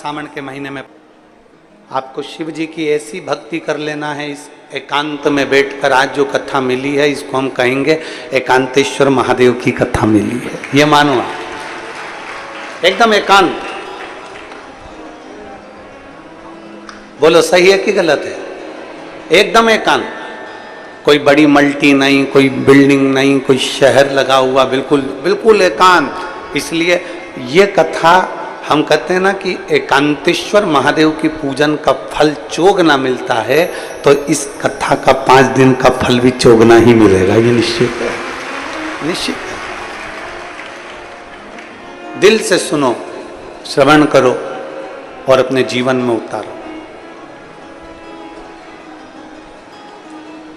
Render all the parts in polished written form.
सावन के महीने में आपको शिव जी की ऐसी भक्ति कर लेना है। इस एकांत में बैठकर आज जो कथा मिली है इसको हम कहेंगे एकांतेश्वर महादेव की कथा मिली है। ये मानो आप एकदम एकांत। बोलो सही है कि गलत है? एकदम एकांत। कोई बड़ी मल्टी नहीं, कोई बिल्डिंग नहीं, कोई शहर लगा हुआ, बिल्कुल बिल्कुल एकांत। इसलिए ये कथा हम कहते हैं ना कि एकांतेश्वर महादेव की पूजन का फल चोगना मिलता है, तो इस कथा का 5 दिन का फल भी चोगना ही मिलेगा, ये निश्चित है, निश्चित है। दिल से सुनो, श्रवण करो और अपने जीवन में उतारो।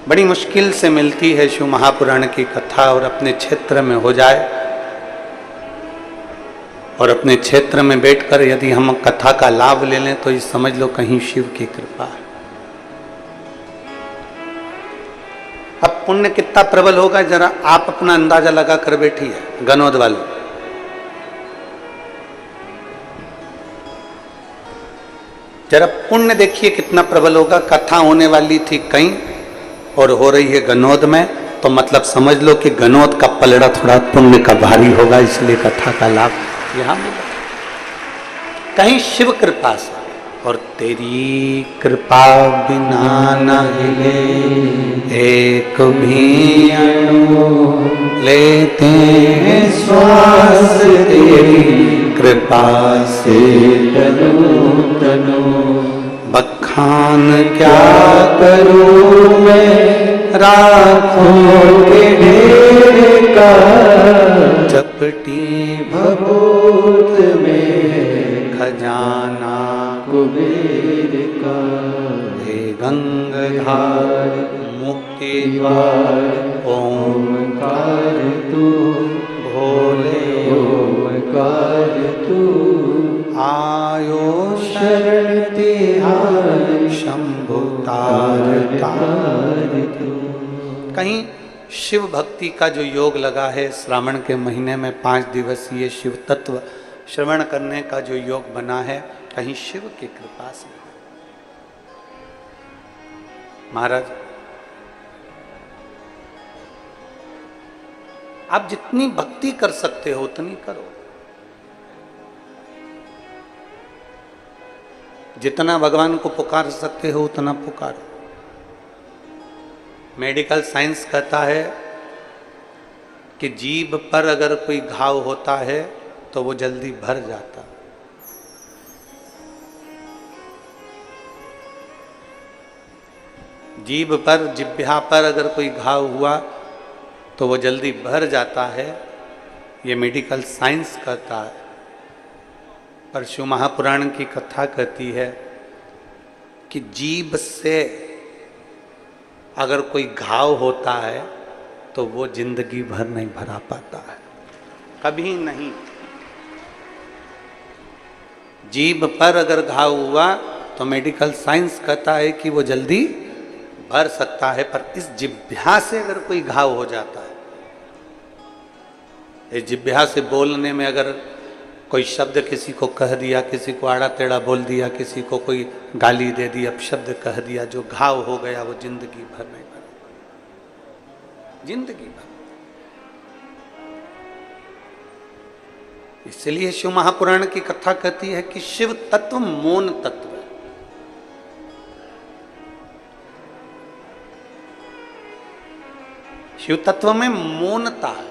बड़ी मुश्किल से मिलती है शिव महापुराण की कथा, और अपने क्षेत्र में हो जाए और अपने क्षेत्र में बैठकर यदि हम कथा का लाभ ले लें तो ये समझ लो कहीं शिव की कृपा है। अब पुण्य कितना प्रबल होगा जरा आप अपना अंदाजा लगा कर बैठी है गनौद वालों। जरा पुण्य देखिए कितना प्रबल होगा। कथा होने वाली थी कहीं और हो रही है गनौद में, तो मतलब समझ लो कि गनौद का पलड़ा थोड़ा पुण्य का भारी होगा, इसलिए कथा का लाभ यहां मिला कहीं शिव कृपा से। और तेरी कृपा बिना न हिले एक भी अणु, लेते हैं श्वास तेरी कृपा से तनु तनु। बखान क्या करूं मैं राखों के ढेर का, चपटी भभूत में खजाना कुबेर का। हे गंगाधार मुक्ति द्वार ओंकार तू, भोले ओंकार तू। आयो शरण तिहार शंभु तार तार तू। कहीं शिव भक्ति का जो योग लगा है श्रावण के महीने में 5 दिवसीय शिव तत्व श्रवण करने का जो योग बना है, कहीं शिव की कृपा से। महाराज आप जितनी भक्ति कर सकते हो उतनी करो, जितना भगवान को पुकार सकते हो उतना पुकारो। मेडिकल साइंस कहता है कि जीभ पर अगर कोई घाव होता है तो वो जल्दी भर जाता। जीभ पर, जिह्वा पर अगर कोई घाव हुआ तो वो जल्दी भर जाता है, ये मेडिकल साइंस कहता है। पर शिव महापुराण की कथा कहती है कि जीभ से अगर कोई घाव होता है तो वो जिंदगी भर नहीं भरा पाता है, कभी नहीं। जीभ पर अगर घाव हुआ तो मेडिकल साइंस कहता है कि वो जल्दी भर सकता है, पर इस जिह्वा से अगर कोई घाव हो जाता है, इस जिह्वा से बोलने में अगर कोई शब्द किसी को कह दिया, किसी को आड़ा टेढ़ा बोल दिया, किसी को कोई गाली दे दी, अपशब्द कह दिया, जो घाव हो गया वो जिंदगी भर नहीं भरा, जिंदगी भर। इसलिए शिव महापुराण की कथा कहती है कि शिव तत्व मौन तत्व है। शिव तत्व में मौनता है।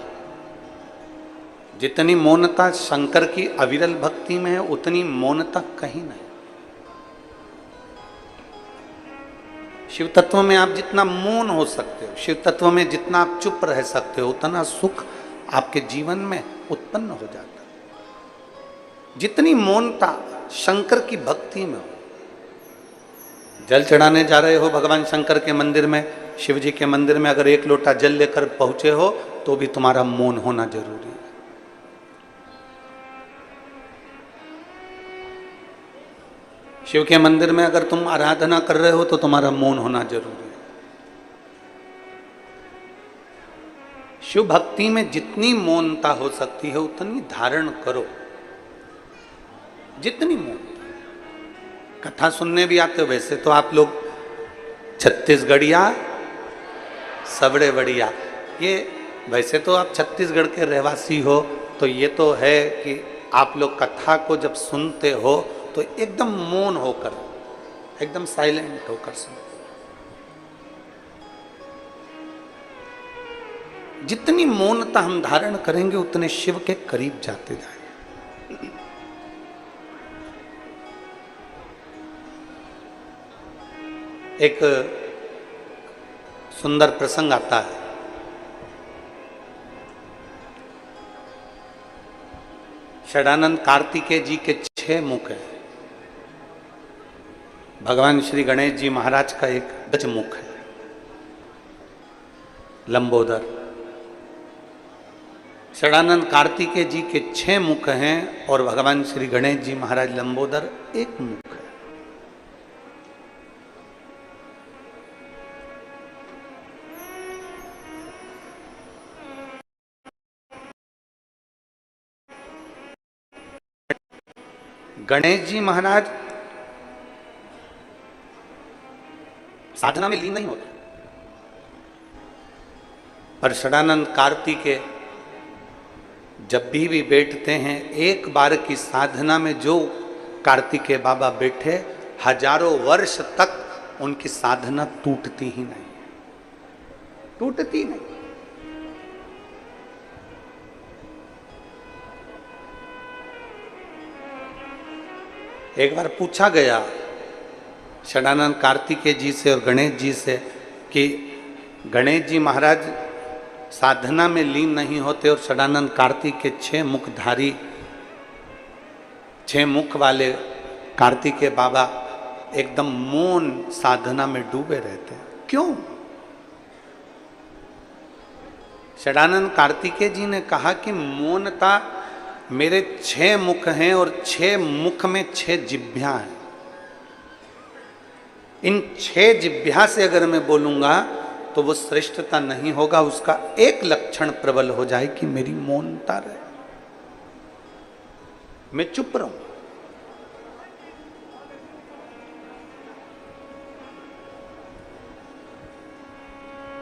जितनी मौनता शंकर की अविरल भक्ति में है उतनी मौनता कहीं नहीं। शिव तत्व में आप जितना मौन हो सकते हो, शिव तत्व में जितना आप चुप रह सकते हो, उतना सुख आपके जीवन में उत्पन्न हो जाता है। जितनी मौनता शंकर की भक्ति में हो। जल चढ़ाने जा रहे हो भगवान शंकर के मंदिर में, शिव जी के मंदिर में, अगर 1 लोटा जल लेकर पहुंचे हो तो भी तुम्हारा मौन होना जरूरी है। शिव के मंदिर में अगर तुम आराधना कर रहे हो तो तुम्हारा मौन होना जरूरी है। शिव भक्ति में जितनी मौनता हो सकती है उतनी धारण करो, जितनी मौनता। कथा सुनने भी आते हो। वैसे तो आप लोग छत्तीसगढ़िया सबड़े बढ़िया, ये वैसे तो आप छत्तीसगढ़ के रहवासी हो, तो ये तो है कि आप लोग कथा को जब सुनते हो तो एकदम मौन होकर, एकदम साइलेंट होकर सुनते। जितनी मौनता हम धारण करेंगे उतने शिव के करीब जाते जाएंगे। एक सुंदर प्रसंग आता है। षडानंद कार्तिकेय जी के 6 मुख हैं। भगवान श्री गणेश जी महाराज का एक गज मुख है, लंबोदर। षडानंद कार्तिकेय जी के 6 मुख हैं और भगवान श्री गणेश जी महाराज लंबोदर एक मुख है। गणेश जी महाराज साधना में लीन नहीं होते, पर षडानंद कार्तिकेय जब भी बैठते हैं, एक बार की साधना में जो कार्तिकेय बाबा बैठे, हजारों वर्ष तक उनकी साधना टूटती ही नहीं, टूटती नहीं। एक बार पूछा गया षडानंद कार्तिकेय जी से और गणेश जी से कि गणेश जी महाराज साधना में लीन नहीं होते और षडानंद कार्तिकेय 6 मुखधारी, 6 मुख वाले कार्तिकेय बाबा एकदम मौन साधना में डूबे रहते हैं, क्यों? षडानंद कार्तिकेय जी ने कहा कि मौनता, मेरे 6 मुख हैं और 6 मुख में 6 जिह्वा हैं। इन 6 जिह्वा से अगर मैं बोलूंगा तो वो श्रेष्ठता नहीं होगा, उसका एक लक्षण प्रबल हो जाए कि मेरी मौनता रहे, मैं चुप रहूं।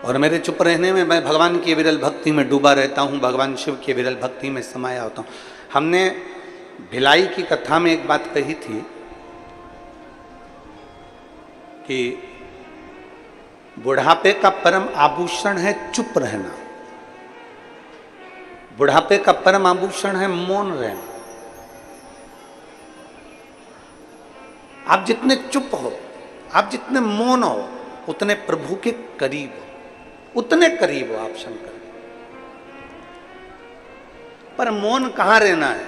और मेरे चुप रहने में मैं भगवान की विरल भक्ति में डूबा रहता हूं, भगवान शिव की विरल भक्ति में समाया होता हूं। हमने भिलाई की कथा में एक बात कही थी कि बुढ़ापे का परम आभूषण है चुप रहना, बुढ़ापे का परम आभूषण है मौन रहना। आप जितने चुप हो, आप जितने मौन हो, उतने प्रभु के करीब हो, उतने करीब हो आप शंकर। पर मौन कहां रहना है?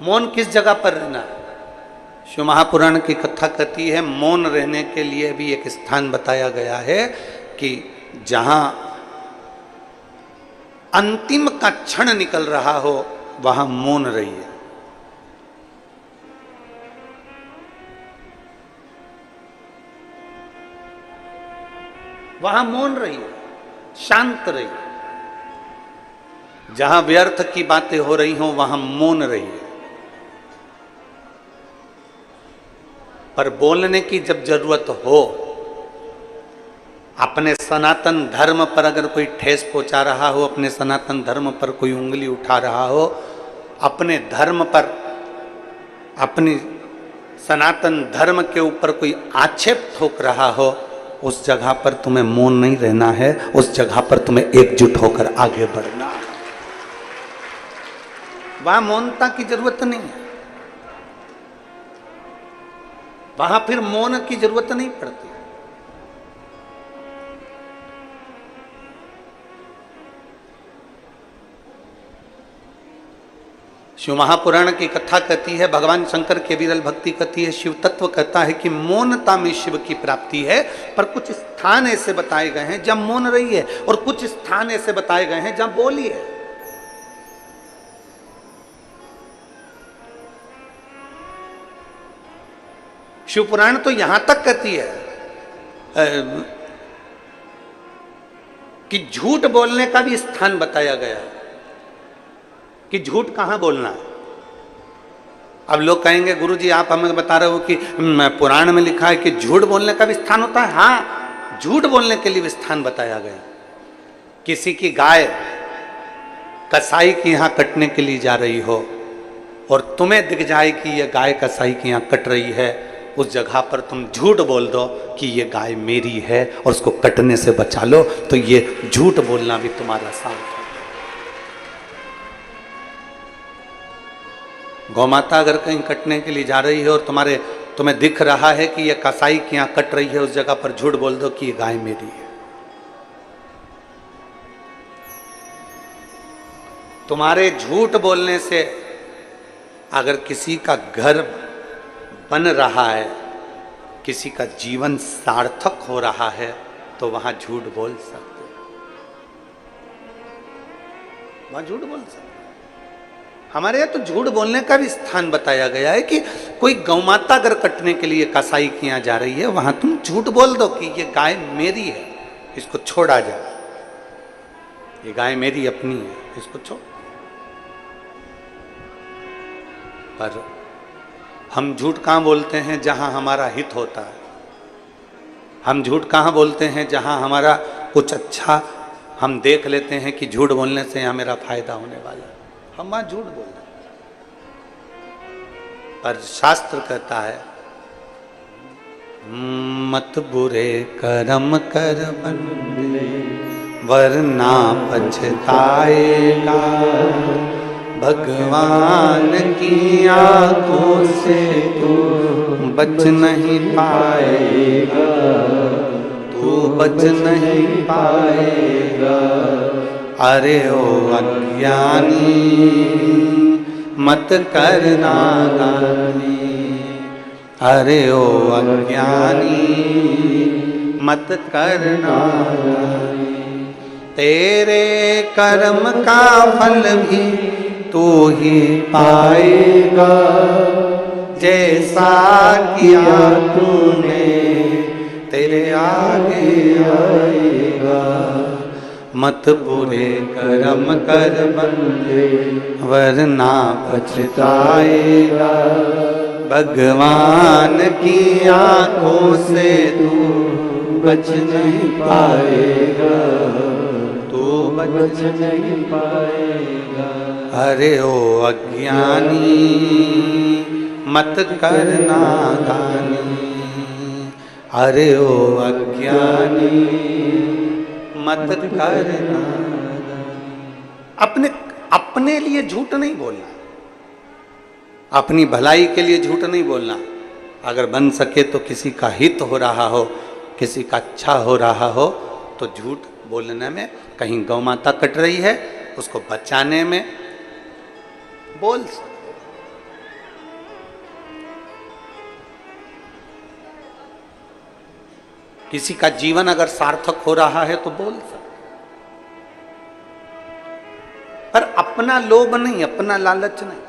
मौन किस जगह पर रहना है? शिव महापुराण की कथा कहती है मौन रहने के लिए भी एक स्थान बताया गया है कि जहां अंतिम का क्षण निकल रहा हो वहां मौन रहिए। वहां मौन रहिए, शांत रहिए। जहां व्यर्थ की बातें हो रही हो वहां मौन रहिए। पर बोलने की जब जरूरत हो, अपने सनातन धर्म पर अगर कोई ठेस पहुंचा रहा हो, अपने सनातन धर्म पर कोई उंगली उठा रहा हो, अपने धर्म पर, अपनी सनातन धर्म के ऊपर कोई आक्षेप ठोक रहा हो, उस जगह पर तुम्हें मौन नहीं रहना है, उस जगह पर तुम्हें एकजुट होकर आगे बढ़ना है। वहां मौनता की जरूरत नहीं है, वहां फिर मौन की जरूरत नहीं पड़ती। शिव महापुराण की कथा कहती है, भगवान शंकर के विरल भक्ति कहती है, शिव तत्व कहता है कि मौनता में शिव की प्राप्ति है। पर कुछ स्थान ऐसे बताए गए हैं जब मौन रही है और कुछ स्थान ऐसे बताए गए हैं जब बोली है। शिव पुराण तो यहां तक कहती है कि झूठ बोलने का भी स्थान बताया गया है कि झूठ कहां बोलना है। अब लोग कहेंगे गुरुजी आप हमें बता रहे हो कि पुराण में लिखा है कि झूठ बोलने का भी स्थान होता है। हाँ, झूठ बोलने के लिए भी स्थान बताया गया। किसी की गाय कसाई के यहां कटने के लिए जा रही हो और तुम्हें दिख जाए कि यह गाय कसाई के यहां कट रही है, उस जगह पर तुम झूठ बोल दो कि ये गाय मेरी है और उसको कटने से बचा लो, तो ये झूठ बोलना भी तुम्हारा साथ है। गौमाता अगर कहीं कटने के लिए जा रही है और तुम्हें दिख रहा है कि यह कसाई के यहां कट रही है, उस जगह पर झूठ बोल दो कि ये गाय मेरी है। तुम्हारे झूठ बोलने से अगर किसी का घर बन रहा है, किसी का जीवन सार्थक हो रहा है, तो वहां झूठ बोल सकते हो, वहां झूठ बोल सकते हो। हमारे यहाँ तो झूठ बोलने का भी स्थान बताया गया है कि कोई गौमाता अगर कटने के लिए कसाई के यहाँ जा रही है, वहां तुम झूठ बोल दो कि ये गाय मेरी है, इसको छोड़ा जाए, ये गाय मेरी अपनी है, इसको छोड़। पर हम झूठ कहाँ बोलते हैं जहां हमारा हित होता है। हम झूठ कहाँ बोलते हैं जहां हमारा कुछ अच्छा हम देख लेते हैं कि झूठ बोलने से यहाँ मेरा फायदा होने वाला है, हम वहां झूठ बोल रहे। पर शास्त्र कहता है मत बुरे कर्म कर बंदे वरना पछताएगा, भगवान की आंखों से तू बच नहीं पाएगा, तू बच नहीं पाएगा। अरे ओ अज्ञानी मत करना दानी, अरे ओ अज्ञानी मत करना दानी। तेरे कर्म का फल भी तू ही पाएगा, जैसा किया तूने तेरे आगे आएगा। मत बुरे कर्म कर बंदे वरना पछताएगा, भगवान की आंखों से तू बच नहीं पाएगा, तू बच नहीं पाएगा। अरे ओ अज्ञानी मत करना दानी, अरे ओ अज्ञानी मत करना। अपने लिए झूठ नहीं बोलना, अपनी भलाई के लिए झूठ नहीं बोलना। अगर बन सके तो किसी का हित हो रहा हो, किसी का अच्छा हो रहा हो, तो झूठ बोलने में, कहीं गौ माता कट रही है उसको बचाने में बोल सकते। किसी का जीवन अगर सार्थक हो रहा है तो बोल सकते, पर अपना लोभ नहीं, अपना लालच नहीं,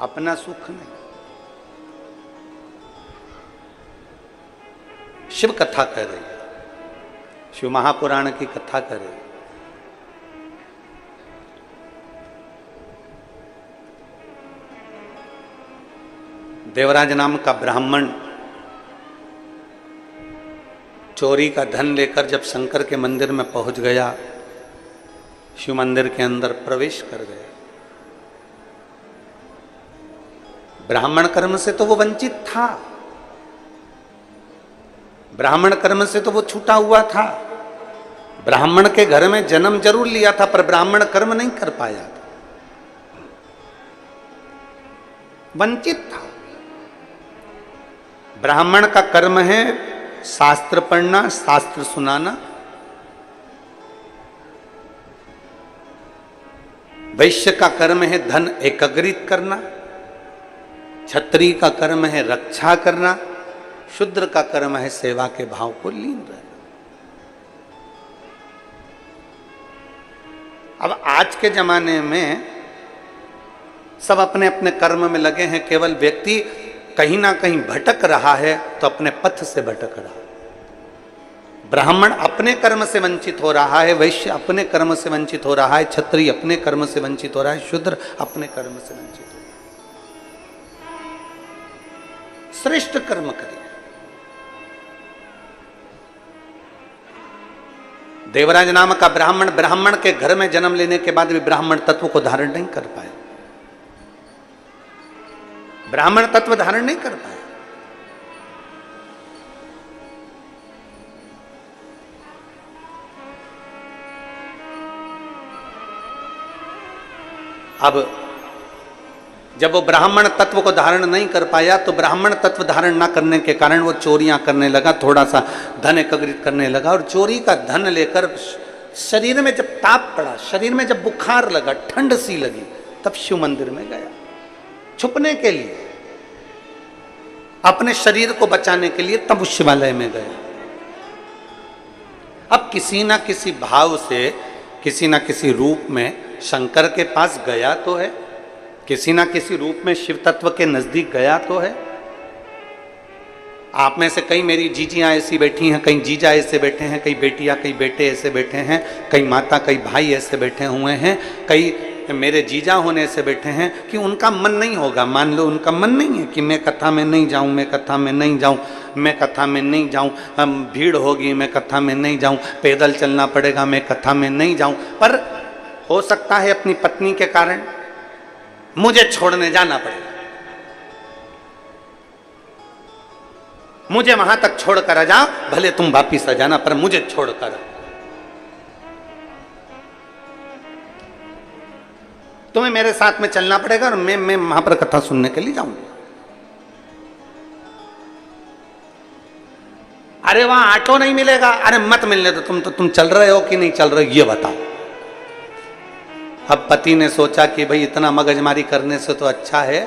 अपना सुख नहीं। शिव कथा कर रही है, शिव महापुराण की कथा कर रही है। देवराज नाम का ब्राह्मण चोरी का धन लेकर जब शंकर के मंदिर में पहुंच गया, शिव मंदिर के अंदर प्रवेश कर गया। ब्राह्मण कर्म से तो वो वंचित था, ब्राह्मण कर्म से तो वो छूटा हुआ था, ब्राह्मण के घर में जन्म जरूर लिया था, पर ब्राह्मण कर्म नहीं कर पाया था, वंचित था। ब्राह्मण का कर्म है शास्त्र पढ़ना, शास्त्र सुनाना। वैश्य का कर्म है धन एकत्रित करना, क्षत्रिय का कर्म है रक्षा करना, शूद्र का कर्म है सेवा के भाव को लीन रहना। अब आज के जमाने में सब अपने अपने कर्म में लगे हैं, केवल व्यक्ति कहीं ना कहीं भटक रहा है तो अपने पथ से भटक रहा है। ब्राह्मण अपने कर्म से वंचित हो रहा है, वैश्य अपने कर्म से वंचित हो रहा है, क्षत्रिय अपने कर्म से वंचित हो रहा है, शूद्र अपने कर्म से वंचित हो रहा है। श्रेष्ठ कर्म करिए। देवराज नाम का ब्राह्मण के घर में जन्म लेने के बाद भी ब्राह्मण तत्व को धारण नहीं कर पाए, ब्राह्मण तत्व धारण नहीं कर पाए। अब जब वो ब्राह्मण तत्व को धारण नहीं कर पाया तो ब्राह्मण तत्व धारण ना करने के कारण वो चोरियां करने लगा, थोड़ा सा धन एकत्रित करने लगा, और चोरी का धन लेकर शरीर में जब ताप पड़ा, शरीर में जब बुखार लगा, ठंड सी लगी, तब शिव मंदिर में गया छुपने के लिए, अपने शरीर को बचाने के लिए, तब उस शिवालय में गया। अब किसी ना किसी भाव से, किसी ना किसी रूप में शंकर के पास गया तो है, किसी ना किसी रूप में शिव तत्व के नजदीक गया तो है। आप में से कई मेरी जीजियां ऐसी बैठी हैं, कई जीजा ऐसे बैठे हैं, कई बेटियां कई बेटे ऐसे बैठे हैं, कई माता कई भाई ऐसे बैठे हुए हैं, कई मेरे जीजा होने से बैठे हैं कि उनका मन नहीं होगा। मान लो उनका मन नहीं है कि मैं कथा में नहीं जाऊं, मैं कथा में नहीं जाऊं, मैं कथा में नहीं जाऊं, भीड़ होगी मैं कथा में नहीं जाऊं, पैदल चलना पड़ेगा मैं कथा में नहीं जाऊं। पर हो सकता है अपनी पत्नी के कारण मुझे छोड़ने जाना पड़ेगा, मुझे वहां तक छोड़कर आ जाओ, भले तुम वापिस आ जाना, पर मुझे छोड़कर। तुम्हें मेरे साथ में चलना पड़ेगा और मैं वहां पर कथा सुनने के लिए जाऊंगा। अरे वहां ऑटो नहीं मिलेगा, अरे मत मिलने दो, तुम चल रहे हो कि नहीं चल रहे हो ये बताओ। अब पति ने सोचा कि भाई इतना मगजमारी करने से तो अच्छा है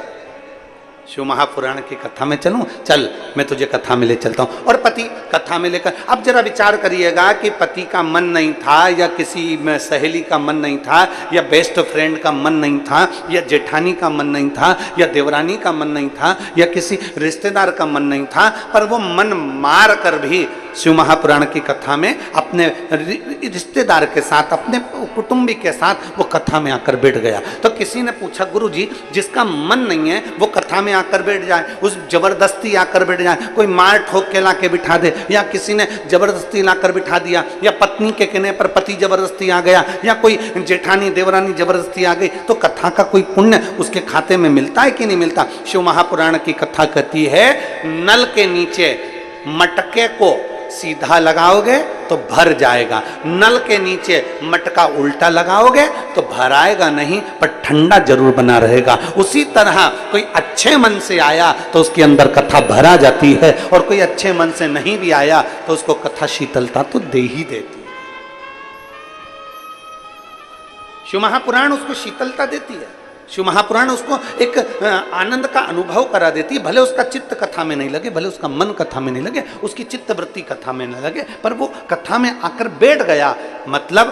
शिव महापुराण की कथा में चलूं, चल मैं तुझे कथा में ले चलता हूं। और पति कथा में लेकर, अब जरा विचार करिएगा कि पति का मन नहीं था, या किसी सहेली का मन नहीं था, या बेस्ट फ्रेंड का मन नहीं था, या जेठानी का मन नहीं था, या देवरानी का मन नहीं था, या किसी रिश्तेदार का मन नहीं था, पर वो मन मार कर भी शिव महापुराण की कथा में अपने रिश्तेदार के साथ, अपने कुटुंबी के साथ वो कथा में आकर बैठ गया। तो किसी ने पूछा, गुरुजी जिसका मन नहीं है वो कथा में आकर बैठ जाए, उस जबरदस्ती आकर बैठ जाए, कोई मार ठोक के ला के बिठा दे, या किसी ने जबरदस्ती लाकर बिठा दिया, या पत्नी के कहने पर पति जबरदस्ती आ गया, या कोई जेठानी देवरानी जबरदस्ती आ गई, तो कथा का कोई पुण्य उसके खाते में मिलता है कि नहीं मिलता? शिव महापुराण की कथा कहती है, नल के नीचे मटके को सीधा लगाओगे तो भर जाएगा, नल के नीचे मटका उल्टा लगाओगे तो भराएगा नहीं, पर ठंडा जरूर बना रहेगा। उसी तरह कोई अच्छे मन से आया तो उसके अंदर कथा भरा जाती है, और कोई अच्छे मन से नहीं भी आया तो उसको कथा शीतलता तो दे ही देती है। शिव महापुराण उसको शीतलता देती है, शिव महापुराण उसको एक आनंद का अनुभव करा देती है। भले उसका चित्त कथा में नहीं लगे, भले उसका मन कथा में नहीं लगे, उसकी चित्त वृत्ति कथा में नहीं लगे, पर वो कथा में आकर बैठ गया। मतलब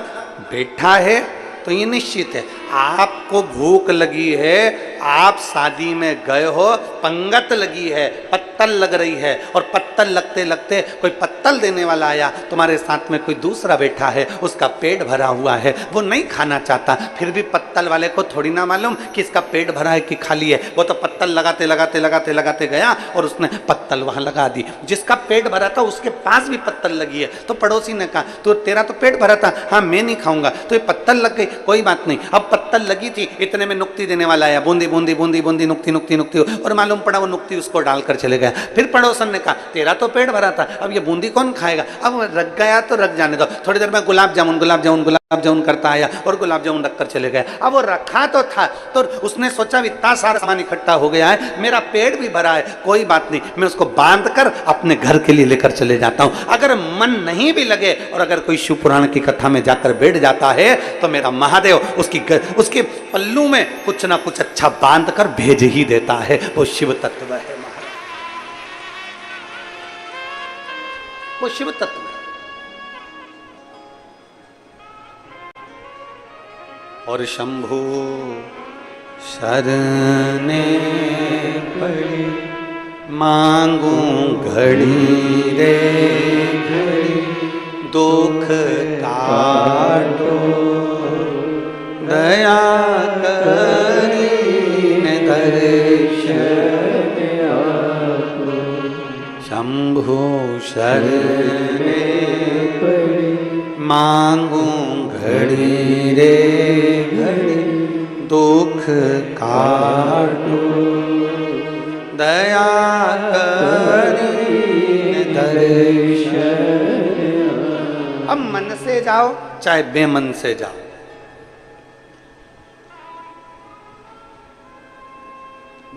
बैठा है तो ये निश्चित है, आपको भूख लगी है, आप शादी में गए हो, पंगत लगी है, पत्तल लग रही है, और पत्तल लगते लगते कोई पत्तल देने वाला आया, तुम्हारे साथ में कोई दूसरा बैठा है, उसका पेट भरा हुआ है, वो नहीं खाना चाहता, फिर भी पत्तल वाले को थोड़ी ना मालूम कि इसका पेट भरा है कि खाली है, वो तो पत्तल लगाते लगाते लगाते लगाते गया और उसने पत्तल वहां लगा दी। जिसका पेट भरा था उसके पास भी पत्तल लगी है, तो पड़ोसी ने कहा, तो तेरा तो पेट भरा था, हाँ मैं नहीं खाऊंगा, तो ये पत्तल लग गई, कोई बात नहीं। अब पत्तल लगी थी, इतने में नुक्ति देने वाला आया, बूंदी बूंदी बूंदी बूंदी नुक्ति नुक्ति नुक्ति, और मालूम पड़ा वो नुक्ति उसको डालकर चले गया। फिर पड़ोसन ने कहा, तेरा तो पेट भरा था, अब ये बूंदी कौन खाएगा, अब रख गया तो रख जाने दो। थोड़ी देर में गुलाब जामुन गुलाब जामुन गुलाब जामुन करता आया और गुलाब जामुन रखकर चले गया। अब वो रखा तो था, तो उसने सोचा इतना सारा सामान इकट्ठा हो गया है, मेरा पेट भी भरा है, कोई बात नहीं, मैं उसको बांध कर अपने घर के लिए लेकर चले जाता हूँ। अगर मन नहीं भी लगे और अगर कोई शिव पुराण की कथा में जाकर बैठ जाता है तो मेरा महादेव उसके पल्लू में कुछ ना कुछ अच्छा बांध कर भेज ही देता है। वो शिव तत्व है, वो शिव तत्व है। और शंभु शरणे पड़ी मांगू घड़ी रे घड़ी, दुख काटो दया करीने दर्शन आपको। शंभु शरणे पड़े, मांगू घड़ी रे घड़ी, दुख काटो, दया करी दर्शन। अब मन से जाओ चाहे बेमन से जाओ,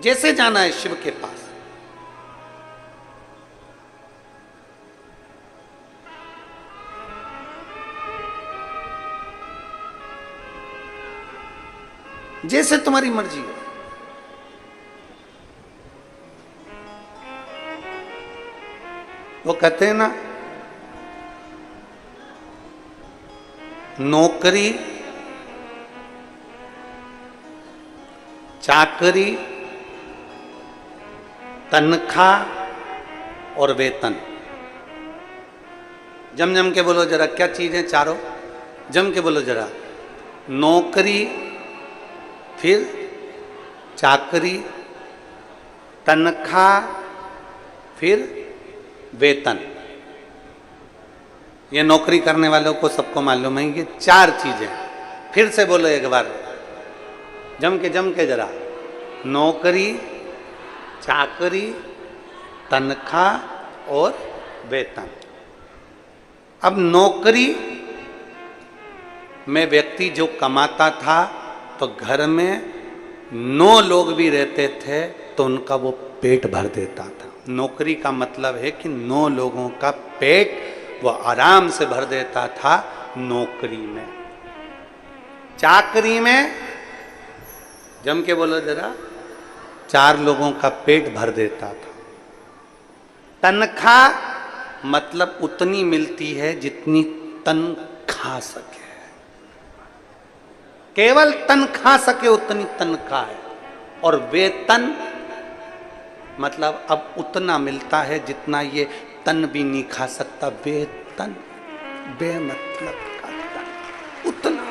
जैसे जाना है शिव के पास। जैसे तुम्हारी मर्जी हो। वो कहते हैं ना, नौकरी, चाकरी, तनख्वाह और वेतन। जम जम के बोलो जरा, क्या चीज है चारों? जम के बोलो जरा। नौकरी, फिर चाकरी, तनख्वाह, फिर वेतन। ये नौकरी करने वालों को सबको मालूम है, ये चार चीजें। फिर से बोलो एक बार, जम के जरा। नौकरी, चाकरी, तनख्वाह और वेतन। अब नौकरी में व्यक्ति जो कमाता था तो घर में 9 लोग भी रहते थे तो उनका वो पेट भर देता था। नौकरी का मतलब है कि 9 लोगों का पेट वो आराम से भर देता था नौकरी में। चाकरी में, जम के बोलो जरा, 4 लोगों का पेट भर देता था। तनख्वाह मतलब उतनी मिलती है जितनी तन खा सके, केवल तन खा सके उतनी तनख्वाह है। और वेतन मतलब अब उतना मिलता है जितना ये तन भी नहीं खा सकता। वेतन बेमतलब का तन, उतना।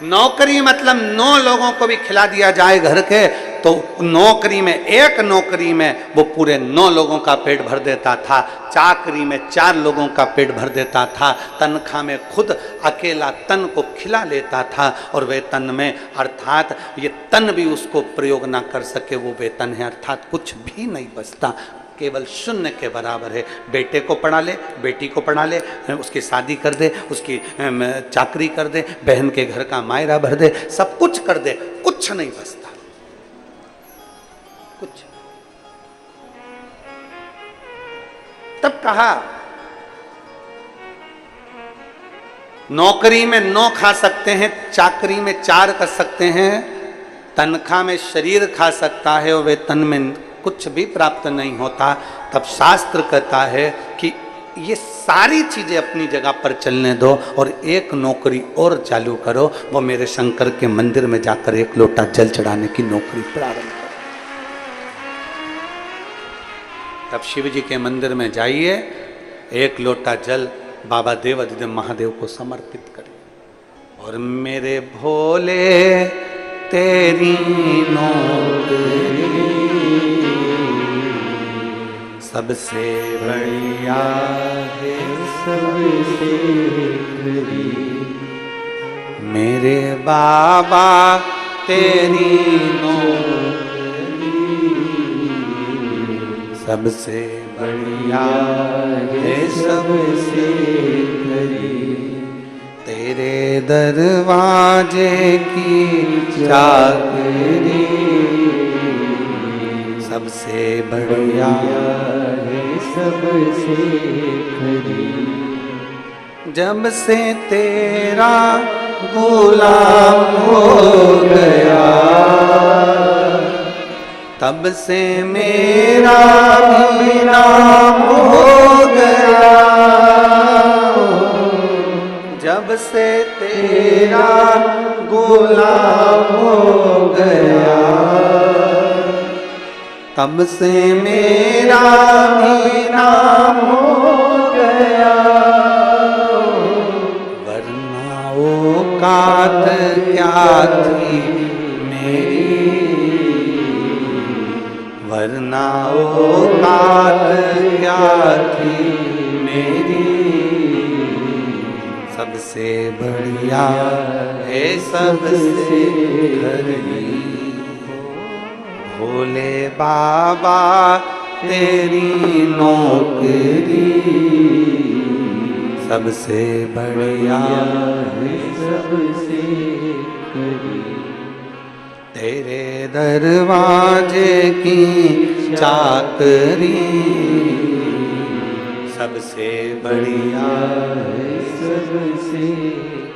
नौकरी मतलब 9 लोगों को भी खिला दिया जाए घर के तो नौकरी में, एक नौकरी में वो पूरे 9 लोगों का पेट भर देता था। चाकरी में 4 लोगों का पेट भर देता था। तनख्वाह में खुद अकेला तन को खिला लेता था। और वेतन में अर्थात ये तन भी उसको प्रयोग ना कर सके वो वेतन है, अर्थात कुछ भी नहीं बचता, केवल शून्य के बराबर है। बेटे को पढ़ा ले, बेटी को पढ़ा ले, उसकी शादी कर दे, उसकी चाकरी कर दे, बहन के घर का मायरा भर दे, सब कुछ कर दे, कुछ नहीं बचता, कुछ। तब कहा नौकरी में 9 खा सकते हैं, चाकरी में 4 कर सकते हैं, तनख्वाह में शरीर खा सकता है और वेतन में कुछ भी प्राप्त नहीं होता। तब शास्त्र कहता है कि ये सारी चीजें अपनी जगह पर चलने दो और एक नौकरी और चालू करो, वो मेरे शंकर के मंदिर में जाकर 1 लोटा जल चढ़ाने की नौकरी प्रारंभ करो। तब शिव जी के मंदिर में जाइए, 1 लोटा जल बाबा देव अधिदेव महादेव को समर्पित करिए और मेरे भोले तेरी नौकरी सबसे बढ़िया है, सबसे बड़ी मेरे बाबा तेरी नौकरी सबसे बढ़िया है, सबसे बड़ी तेरे दरवाजे की चाकरी सबसे बढ़िया है, सबसे खरी जब से तेरा गुलाम हो गया तब से मेरा भी नाम हो गया, जब से तेरा गुलाम हो गया तब से मेरा भी नाम हो गया, वरना औकात क्या थी मेरी, वरना औकात क्या थी मेरी, सबसे बढ़िया है सबसे खरी। भोले बाबा तेरी नौकरी, सबसे बढ़िया है सबसे खरी। तेरे दरवाजे की चाकरी, सबसे बढ़िया है सबसे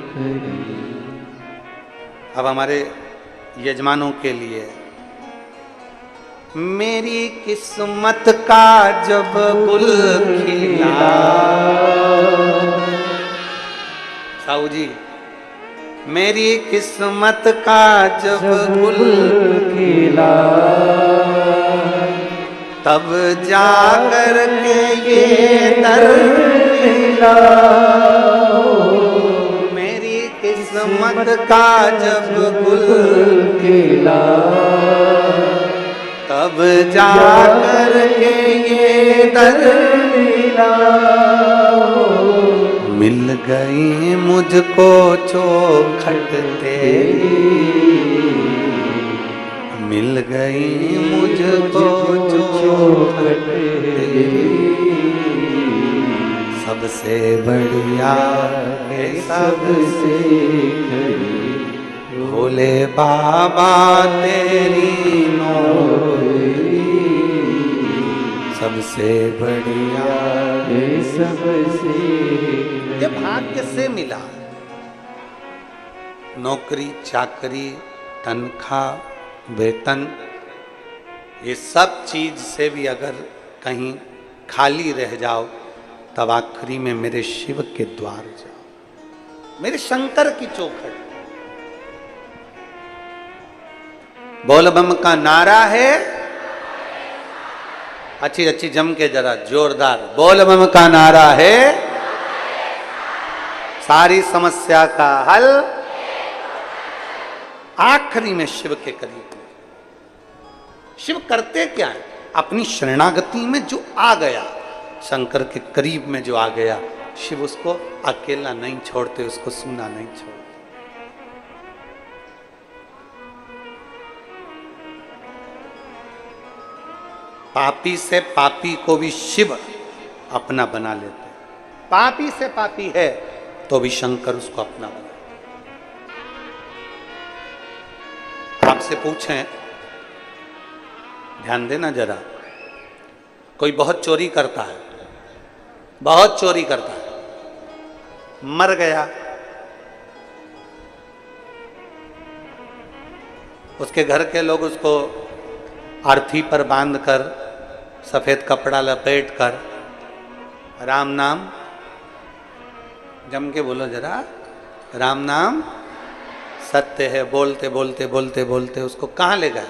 खरी। अब हमारे यजमानों के लिए, मेरी किस्मत का जब गुल खिला, साहू जी, मेरी किस्मत का जब गुल खिला, तब जाकर के ये दर मिला। मेरी किस्मत का जब गुल खिला, तब जाकर के ये दर मिला। मिल गई मुझको चौखट तेरी, मिल गई मुझको चौखट तेरी, सबसे बढ़िया है सबसे खरी। भोले बाबा तेरी नौकरी, सबसे बढ़िया है सबसे। ये भाग्य से मिला। नौकरी चाकरी तनख्वाह वेतन, ये सब चीज से भी अगर कहीं खाली रह जाओ, तब आखिरी में मेरे शिव के द्वार जाओ, मेरे शंकर की चौखट। बोल बम का नारा है, अच्छी अच्छी जम के जरा जोरदार, बोल बम का नारा है, सारी समस्या का हल आखिरी में शिव के करीब। शिव करते क्या है? अपनी शरणागति में जो आ गया, शंकर के करीब में जो आ गया, शिव उसको अकेला नहीं छोड़ते, उसको सूना नहीं छोड़ते। पापी से पापी को भी शिव अपना बना लेते। पापी से पापी है तो भी शंकर उसको अपना बना। आपसे पूछें, ध्यान देना जरा, कोई बहुत चोरी करता है, बहुत चोरी करता है, मर गया, उसके घर के लोग उसको अर्थी पर बांधकर सफेद कपड़ा लपेट कर राम नाम, जम के बोलो जरा, राम नाम सत्य है, बोलते बोलते बोलते बोलते उसको कहाँ ले गए?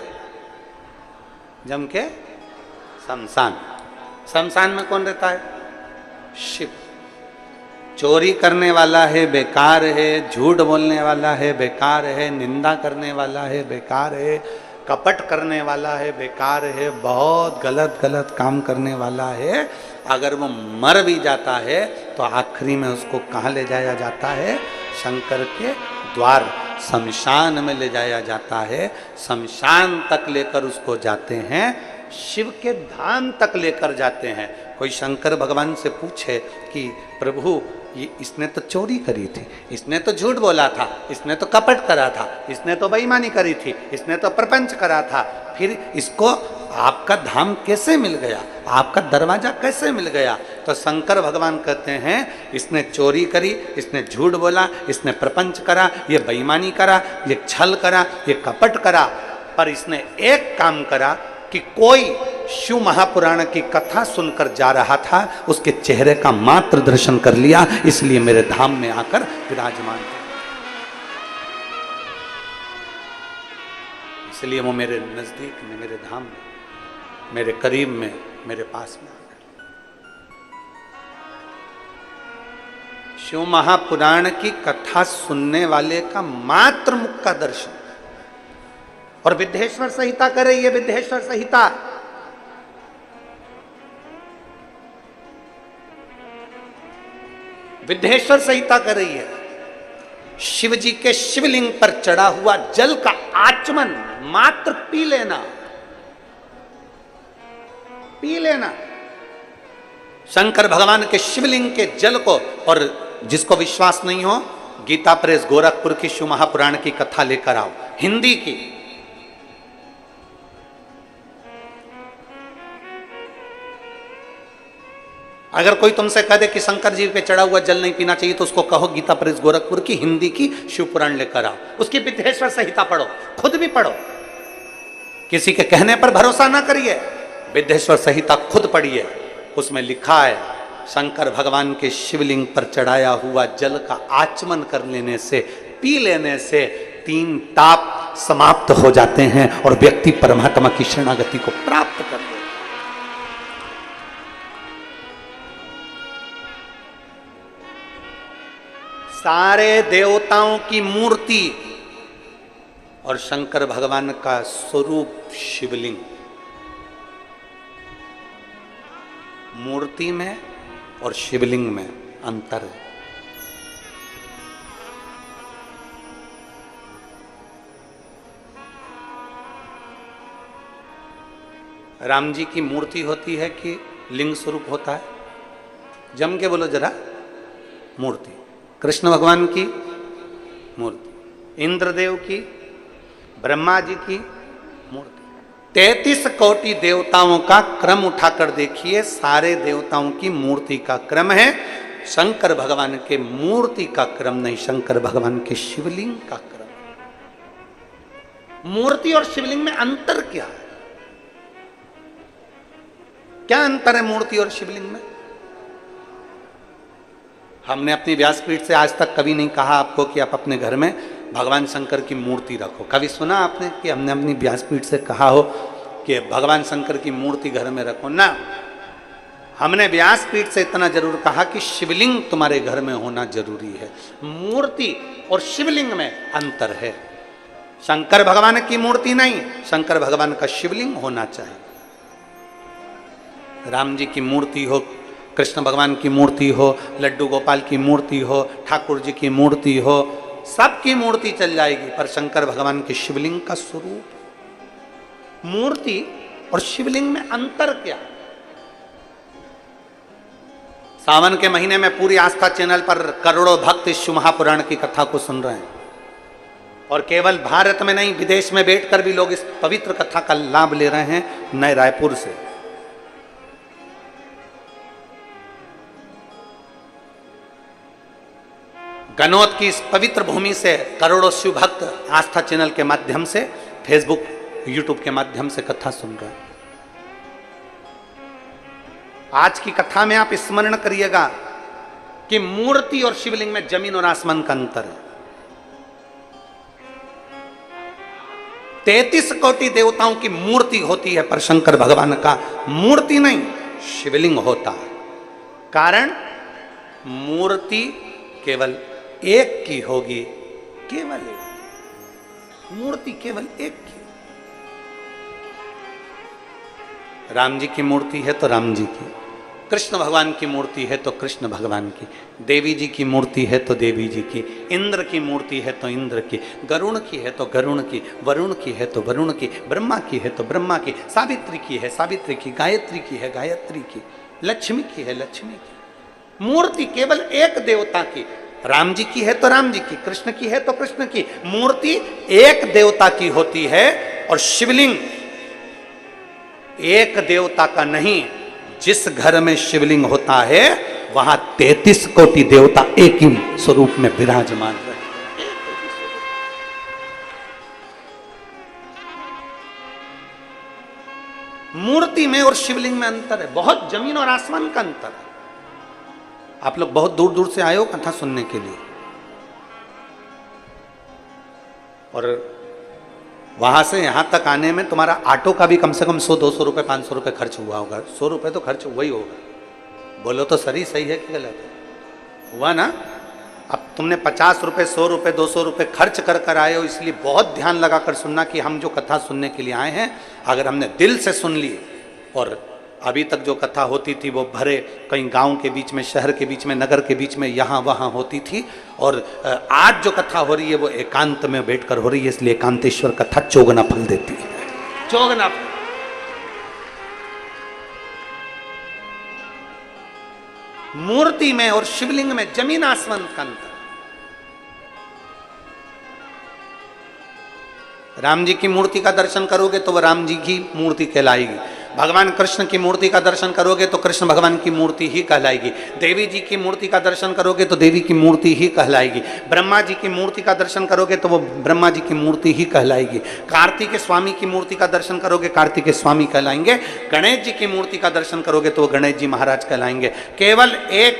जम के शमशान। शमशान में कौन रहता है? शिव। चोरी करने वाला है बेकार है, झूठ बोलने वाला है बेकार है, निंदा करने वाला है बेकार है, कपट करने वाला है बेकार है, बहुत गलत गलत काम करने वाला है। अगर वो मर भी जाता है तो आखिरी में उसको कहाँ ले जाया जाता है? शंकर के द्वार, शमशान में ले जाया जाता है। शमशान तक लेकर उसको जाते हैं, शिव के धाम तक लेकर जाते हैं। कोई शंकर भगवान से पूछे कि प्रभु ये इसने तो चोरी करी थी, इसने तो झूठ बोला था, इसने तो कपट करा था, इसने तो बेईमानी करी थी, इसने तो प्रपंच करा था, फिर इसको आपका धाम कैसे मिल गया, आपका दरवाजा कैसे मिल गया? तो शंकर भगवान कहते हैं इसने चोरी करी, इसने झूठ बोला, इसने प्रपंच करा, ये बेईमानी करा, ये छल करा, ये कपट करा, पर इसने एक काम करा कि कोई शिव महापुराण की कथा सुनकर जा रहा था, उसके चेहरे का मात्र दर्शन कर लिया, इसलिए मेरे धाम में आकर विराजमान थे। इसलिए वो मेरे नजदीक में, मेरे धाम में, मेरे करीब में, मेरे पास में आ गए। शिव महापुराण की कथा सुनने वाले का मात्र मुख का दर्शन। और विद्येश्वर संहिता कर रही है, विद्येश्वर संहिता विद्येश्वर संहिता कर रही है, शिव जी के शिवलिंग पर चढ़ा हुआ जल का आचमन मात्र पी लेना, पी लेना शंकर भगवान के शिवलिंग के जल को। और जिसको विश्वास नहीं हो, गीता प्रेस गोरखपुर की शिव महापुराण की कथा लेकर आओ, हिंदी की। अगर कोई तुमसे कह दे कि शंकर जी पे चढ़ा हुआ जल नहीं पीना चाहिए, तो उसको कहो गीता प्रेस गोरखपुर की हिंदी की शिव पुराण लेकर आओ, उसकी विद्येश्वर संहिता पढ़ो, खुद भी पढ़ो, किसी के कहने पर भरोसा ना करिए, विद्येश्वर संहिता खुद पढ़िए। उसमें लिखा है शंकर भगवान के शिवलिंग पर चढ़ाया हुआ जल का आचमन कर लेने से, पी लेने से 3 ताप समाप्त हो जाते हैं और व्यक्ति परमात्मा की शरणागति को प्राप्त कर लेता है। सारे देवताओं की मूर्ति और शंकर भगवान का स्वरूप शिवलिंग, मूर्ति में और शिवलिंग में अंतर है। राम जी की मूर्ति होती है कि लिंग स्वरूप होता है? जम के बोलो जरा। मूर्ति। कृष्ण भगवान की मूर्ति, इंद्रदेव की, ब्रह्मा जी की मूर्ति। 33 कोटि देवताओं का क्रम उठाकर देखिए, सारे देवताओं की मूर्ति का क्रम है, शंकर भगवान के मूर्ति का क्रम नहीं, शंकर भगवान के शिवलिंग का क्रम। मूर्ति और शिवलिंग में अंतर क्या है? क्या अंतर है मूर्ति और शिवलिंग में? हमने अपनी व्यासपीठ से आज तक कभी नहीं कहा आपको कि आप अपने घर में भगवान शंकर की मूर्ति रखो। कभी सुना आपने कि हमने अपनी व्यासपीठ से कहा हो कि भगवान शंकर की मूर्ति घर में रखो? ना, हमने व्यासपीठ से इतना जरूर कहा कि शिवलिंग तुम्हारे घर में होना जरूरी है। मूर्ति और शिवलिंग में अंतर है। शंकर भगवान की मूर्ति नहीं, शंकर भगवान का शिवलिंग होना चाहिए। राम जी की मूर्ति हो, कृष्ण भगवान की मूर्ति हो, लड्डू गोपाल की मूर्ति हो, ठाकुर जी की मूर्ति हो, सबकी मूर्ति चल जाएगी, पर शंकर भगवान के शिवलिंग का स्वरूप। मूर्ति और शिवलिंग में अंतर क्या? सावन के महीने में पूरी आस्था चैनल पर करोड़ों भक्त इस शिव महापुराण की कथा को सुन रहे हैं, और केवल भारत में नहीं, विदेश में बैठकर भी लोग इस पवित्र कथा का लाभ ले रहे हैं, नए रायपुर से। गनौत की इस पवित्र भूमि से करोड़ों शिव भक्त आस्था चैनल के माध्यम से, फेसबुक, यूट्यूब के माध्यम से कथा सुन रहे हैं। आज की कथा में आप स्मरण करिएगा कि मूर्ति और शिवलिंग में जमीन और आसमान का अंतर है। 33 कोटि देवताओं की मूर्ति होती है, पर शंकर भगवान का मूर्ति नहीं, शिवलिंग होता है। कारण मूर्ति केवल एक की होगी, केवल एक मूर्ति, केवल एक की। राम जी की मूर्ति है तो राम जी की, कृष्ण भगवान की मूर्ति है तो कृष्ण भगवान की, देवी जी की मूर्ति है तो देवी जी की, इंद्र की मूर्ति है तो इंद्र की, गरुण की है तो गरुण की, वरुण की है तो वरुण की, ब्रह्मा की है तो ब्रह्मा की, सावित्री की है सावित्री की, गायत्री की है गायत्री की, लक्ष्मी की है लक्ष्मी की। मूर्ति केवल एक देवता की। राम जी की है तो राम जी की, कृष्ण की है तो कृष्ण की। मूर्ति एक देवता की होती है, और शिवलिंग एक देवता का नहीं। जिस घर में शिवलिंग होता है वहां 33 कोटि देवता एक ही स्वरूप में विराजमान रहे। मूर्ति में और शिवलिंग में अंतर है, बहुत जमीन और आसमान का अंतर है। आप लोग बहुत दूर दूर से आए हो कथा सुनने के लिए, और वहां से यहां तक आने में तुम्हारा ऑटो का भी कम से कम 100-200 रुपए 500 रुपए खर्च हुआ होगा। 100 रुपए तो खर्च हुआ ही होगा। बोलो तो सही है कि गलत है? हुआ ना? अब तुमने 50 रुपए 100 रुपए 200 रुपए खर्च कर कर आए हो, इसलिए बहुत ध्यान लगाकर सुनना कि हम जो कथा सुनने के लिए आए हैं, अगर हमने दिल से सुन ली और अभी तक जो कथा होती थी वो भरे कहीं गांव के बीच में, शहर के बीच में, नगर के बीच में, यहाँ वहाँ होती थी। और आज जो कथा हो रही है वो एकांत में बैठकर हो रही है, इसलिए एकांतेश्वर कथा चौगुना फल देती है। चौगुना फल। मूर्ति में और शिवलिंग में जमीन आसमान का अंतर। राम जी की मूर्ति का दर्शन करोगे तो वह राम जी की मूर्ति कहलाएगी। भगवान कृष्ण की मूर्ति का दर्शन करोगे तो कृष्ण भगवान की मूर्ति ही कहलाएगी। देवी जी की मूर्ति का दर्शन करोगे तो देवी की मूर्ति ही कहलाएगी। ब्रह्मा जी की मूर्ति का दर्शन करोगे तो वो ब्रह्मा जी की मूर्ति ही कहलाएगी। कार्तिक स्वामी की मूर्ति का दर्शन करोगे, कार्तिक स्वामी कहलाएंगे। गणेश जी की मूर्ति का दर्शन करोगे तो वो गणेश जी महाराज कहलाएंगे। केवल एक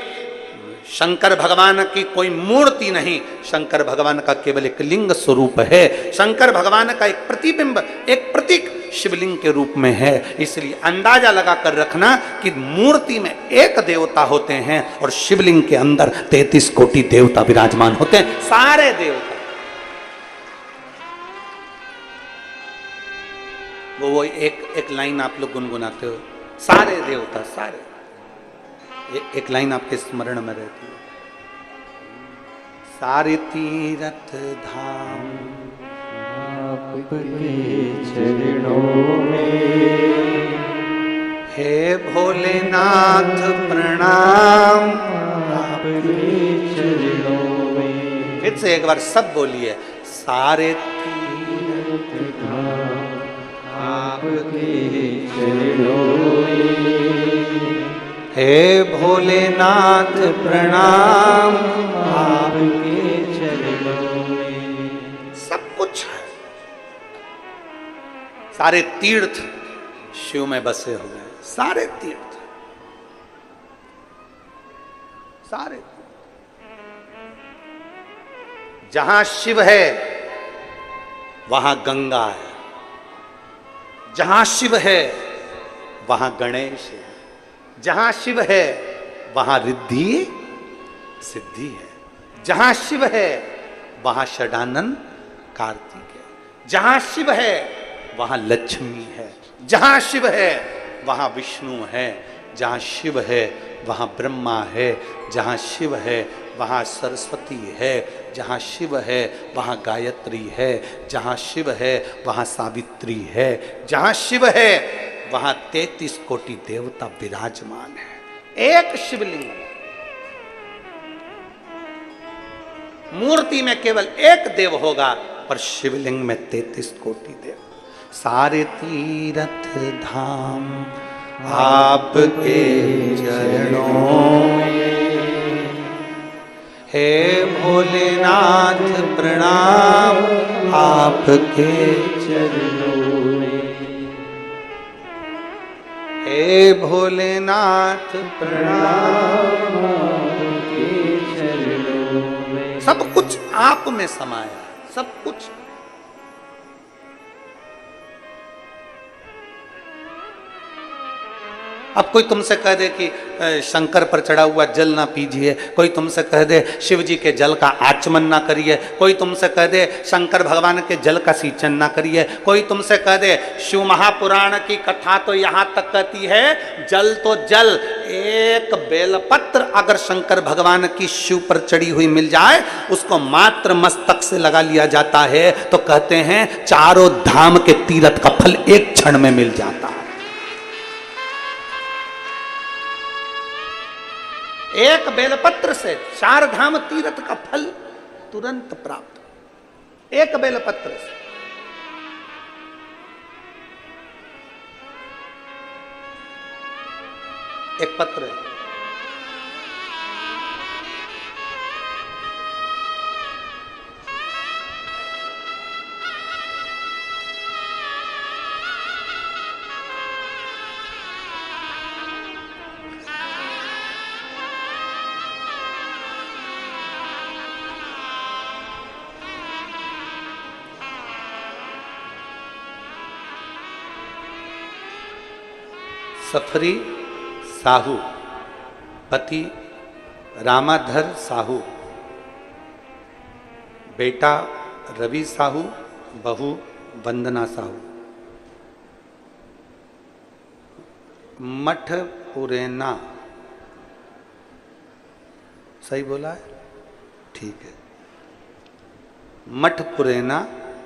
शंकर भगवान की कोई मूर्ति नहीं, शंकर भगवान का केवल एक लिंग स्वरूप है। शंकर भगवान का एक प्रतिबिंब, एक प्रतीक शिवलिंग के रूप में है। इसलिए अंदाजा लगा कर रखना कि मूर्ति में एक देवता होते हैं और शिवलिंग के अंदर 33 कोटि देवता विराजमान होते हैं। सारे देवता वो एक लाइन आप लोग गुनगुनाते हो, सारे देवता, सारे एक लाइन आपके स्मरण में रहती है। सारे तीर्थ धाम आपके चरणों में, हे भोलेनाथ प्रणाम आपके चरणों में। फिर से एक बार सब बोलिए, सारे तीर्थ धाम आपके चरणों में, हे भोलेनाथ प्रणाम आपके चरणों में। सब कुछ है, सारे तीर्थ शिव में बसे हुए हैं। सारे तीर्थ, सारे जहां शिव है वहां गंगा है, जहां शिव है वहां गणेश है, जहां शिव है वहां रिद्धि सिद्धि है, जहां शिव है वहां षडानन कार्तिक है, जहां शिव है वहां लक्ष्मी है, जहां शिव है वहां विष्णु है, जहां शिव है वहां ब्रह्मा है, जहां शिव है वहां सरस्वती है, जहां शिव है वहां गायत्री है, जहां शिव है वहां सावित्री है, जहां शिव है वहां 33 कोटि देवता विराजमान है। एक शिवलिंग, मूर्ति में केवल एक देव होगा पर शिवलिंग में 33 कोटि देव। सारे तीर्थ धाम आपके चरणों में, हे भोलेनाथ प्रणाम आपके चरणों में, हे भोलेनाथ प्रणाम आपके चरणों में। सब कुछ आप में समाया, सब कुछ। अब कोई तुमसे कह दे कि शंकर पर चढ़ा हुआ जल ना पीजिए, कोई तुमसे कह दे शिव जी के जल का आचमन ना करिए, कोई तुमसे कह दे शंकर भगवान के जल का सींचन ना करिए, कोई तुमसे कह दे शिव महापुराण की कथा तो यहाँ तक कहती है जल तो जल, एक बेलपत्र अगर शंकर भगवान की शिव पर चढ़ी हुई मिल जाए उसको मात्र मस्तक से लगा लिया जाता है तो कहते हैं चारों धाम के तीर्थ का फल एक क्षण में मिल जाता है। एक बेलपत्र से 4 धाम तीर्थ का फल तुरंत प्राप्त, एक बेलपत्र से। एक पत्र है, सफरी साहू, पति रामाधर साहू, बेटा रवि साहू, बहू वंदना साहू। मठ पुरैना, सही बोला है? ठीक है। मठ पुरैना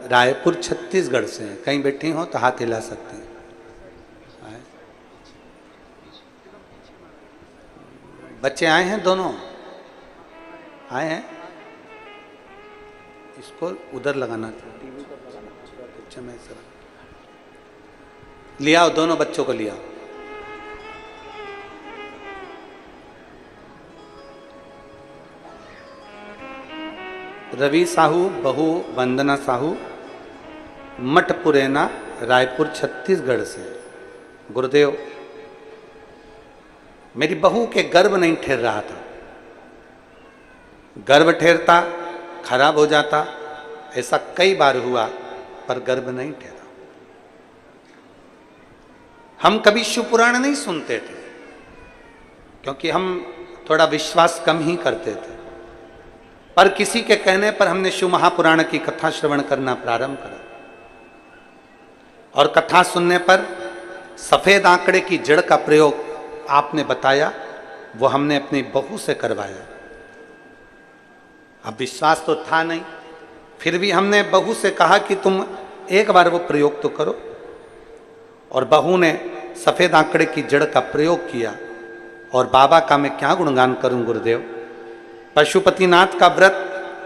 रायपुर छत्तीसगढ़ से हैं। कहीं बैठी हो तो हाथ हिला सकते हैं। बच्चे आए हैं, दोनों आए हैं। इसको उधर लगाना था, टीवी पर लगाना। अच्छा, मैं सर लिया, दोनों बच्चों को लिया। रवि साहू, बहू वंदना साहू, मठ पुरैना रायपुर छत्तीसगढ़ से। गुरुदेव, मेरी बहू के गर्भ नहीं ठहर रहा था। गर्भ ठहरता खराब हो जाता, ऐसा कई बार हुआ, पर गर्भ नहीं ठहरा। हम कभी शिव पुराण नहीं सुनते थे, क्योंकि हम थोड़ा विश्वास कम ही करते थे। पर किसी के कहने पर हमने शिव महापुराण की कथा श्रवण करना प्रारंभ करा, और कथा सुनने पर सफेद आंकड़े की जड़ का प्रयोग आपने बताया, वो हमने अपनी बहू से करवाया। अब विश्वास तो था नहीं, फिर भी हमने बहू से कहा कि तुम एक बार वो प्रयोग तो करो, और बहू ने सफेद आंकड़े की जड़ का प्रयोग किया। और बाबा का मैं क्या गुणगान करूं गुरुदेव। पशुपतिनाथ का व्रत,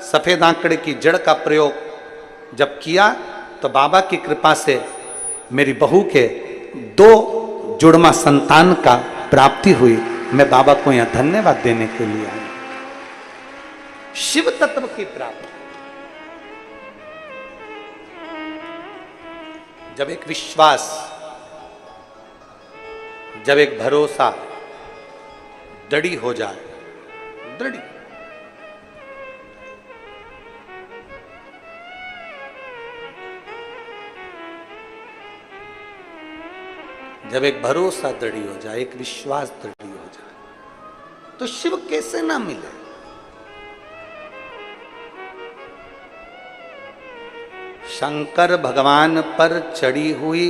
सफेद आंकड़े की जड़ का प्रयोग जब किया तो बाबा की कृपा से मेरी बहू के 2 जुड़मा संतान का प्राप्ति हुई। मैं बाबा को यहां धन्यवाद देने के लिए आया। शिव तत्व की प्राप्ति, जब एक विश्वास, जब एक भरोसा दृढ़ हो जाए, दृढ़, जब एक भरोसा दृढ़ हो जाए, एक विश्वास दृढ़ हो जाए, तो शिव कैसे ना मिले। शंकर भगवान पर चढ़ी हुई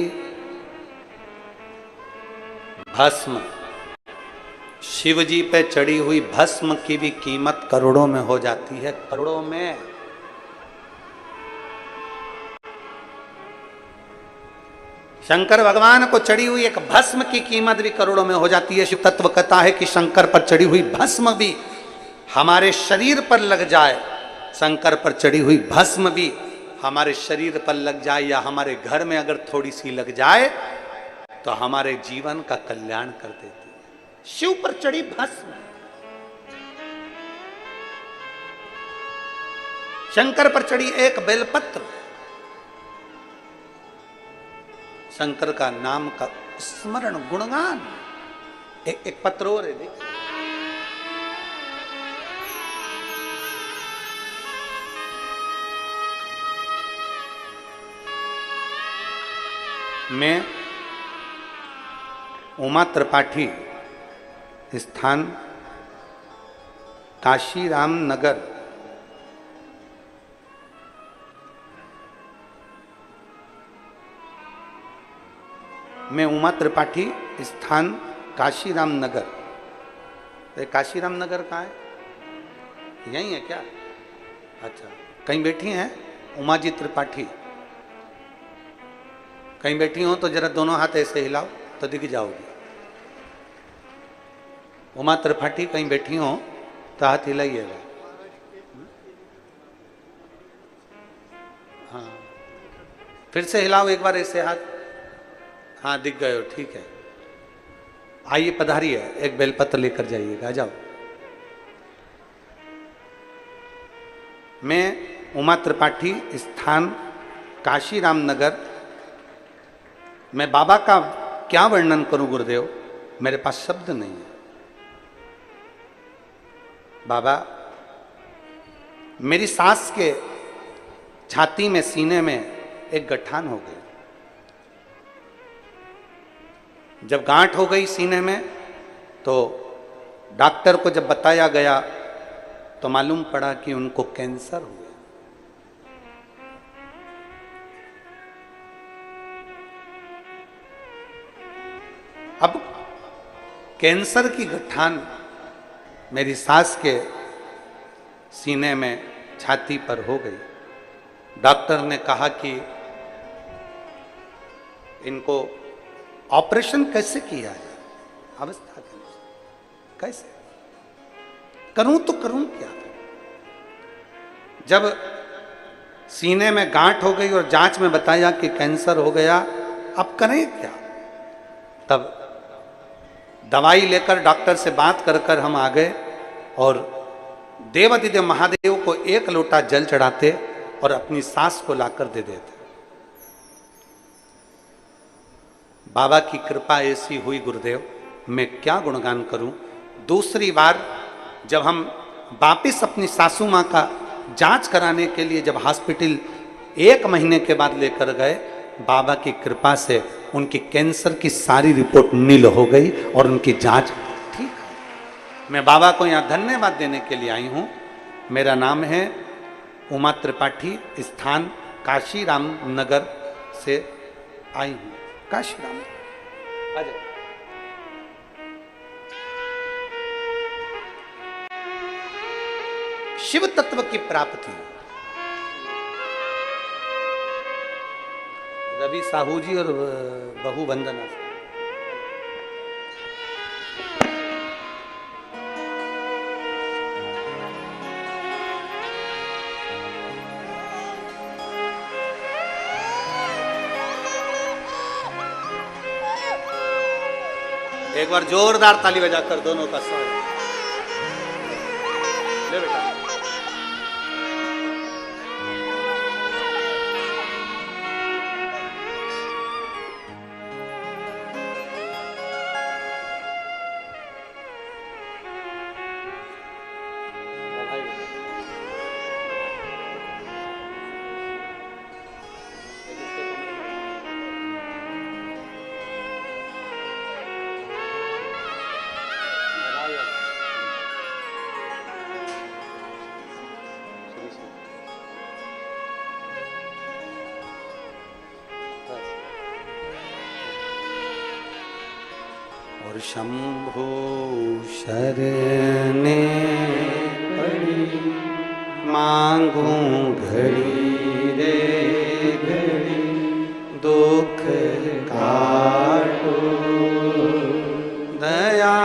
भस्म, शिव जी पे चढ़ी हुई भस्म की भी कीमत करोड़ों में हो जाती है, करोड़ों में। शंकर भगवान को चढ़ी हुई एक भस्म की कीमत भी करोड़ों में हो जाती है। शिव तत्व कहता है कि शंकर पर चढ़ी हुई भस्म भी हमारे शरीर पर लग जाए, शंकर पर चढ़ी हुई भस्म भी हमारे शरीर पर लग जाए, या हमारे घर में अगर थोड़ी सी लग जाए तो हमारे जीवन का कल्याण कर देती है। शिव पर चढ़ी भस्म, शंकर पर चढ़ी एक बेलपत्र, शंकर का नाम का स्मरण गुणगान। एक पत्र और है, देख। मैं उमा त्रिपाठी, स्थान काशीराम नगर, मैं उमा त्रिपाठी, स्थान काशीराम नगर। काशीराम नगर कहाँ है? यही है क्या? अच्छा, कहीं बैठी हैं उमा जी त्रिपाठी? कहीं बैठी हो तो जरा दोनों हाथ ऐसे हिलाओ तो दिख जाओगी। उमा त्रिपाठी कहीं बैठी हो तो हाथ हिलाइएगा। हाँ, फिर से हिलाओ एक बार ऐसे हाथ। हाँ, दिख गए हो, ठीक है। आइए, पधारिए, एक बेलपत्र लेकर जाइएगा, जाओ। मैं उमा त्रिपाठी, स्थान काशीराम नगर। मैं बाबा का क्या वर्णन करूं गुरुदेव, मेरे पास शब्द नहीं है। बाबा मेरी सास के छाती में, सीने में एक गठान हो गई। जब गांठ हो गई सीने में तो डॉक्टर को जब बताया गया तो मालूम पड़ा कि उनको कैंसर हुआ। अब कैंसर की गठान मेरी सास के सीने में छाती पर हो गई। डॉक्टर ने कहा कि इनको ऑपरेशन कैसे किया जाए, अवस्था के अनुसार कैसे करूं तो करूं क्या। जब सीने में गांठ हो गई और जांच में बताया कि कैंसर हो गया, अब करें क्या। तब दवाई लेकर डॉक्टर से बात कर कर हम आ गए और देवादिदेव महादेव को एक लोटा जल चढ़ाते और अपनी सास को लाकर दे देते। बाबा की कृपा ऐसी हुई गुरुदेव, मैं क्या गुणगान करूं। दूसरी बार जब हम वापिस अपनी सासू माँ का जांच कराने के लिए जब हॉस्पिटल 1 महीने के बाद लेकर गए, बाबा की कृपा से उनकी कैंसर की सारी रिपोर्ट नील हो गई और उनकी जांच ठीक है। मैं बाबा को यहाँ धन्यवाद देने के लिए आई हूँ। मेरा नाम है उमा त्रिपाठी, स्थान काशी राम नगर से आई हूँ। काशी राम नगर शिव तत्व की प्राप्ति। रवि साहू जी और बहु वंदना। एक बार जोरदार ताली बजाकर दोनों का स्वागत। ले बेटा। और शंभो शरणे पड़ी मांगूं घड़ी रे घड़ी, दुख काटो दया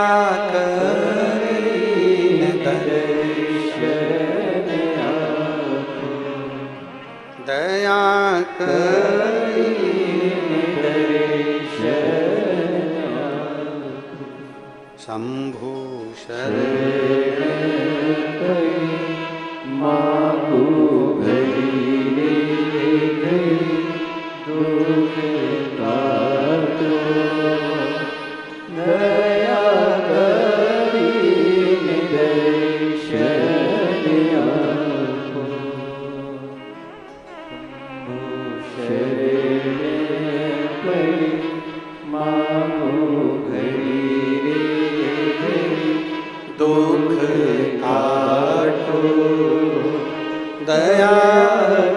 करीन दर्शन आपो, दया करीन दर्शन शंभो शरण मांगू घड़ी रे घड़ी, दुख काटो दया करीन दर्शन आपो, शरण पड़ी मांगू घड़ी रे घड़ी, दुख काटो दया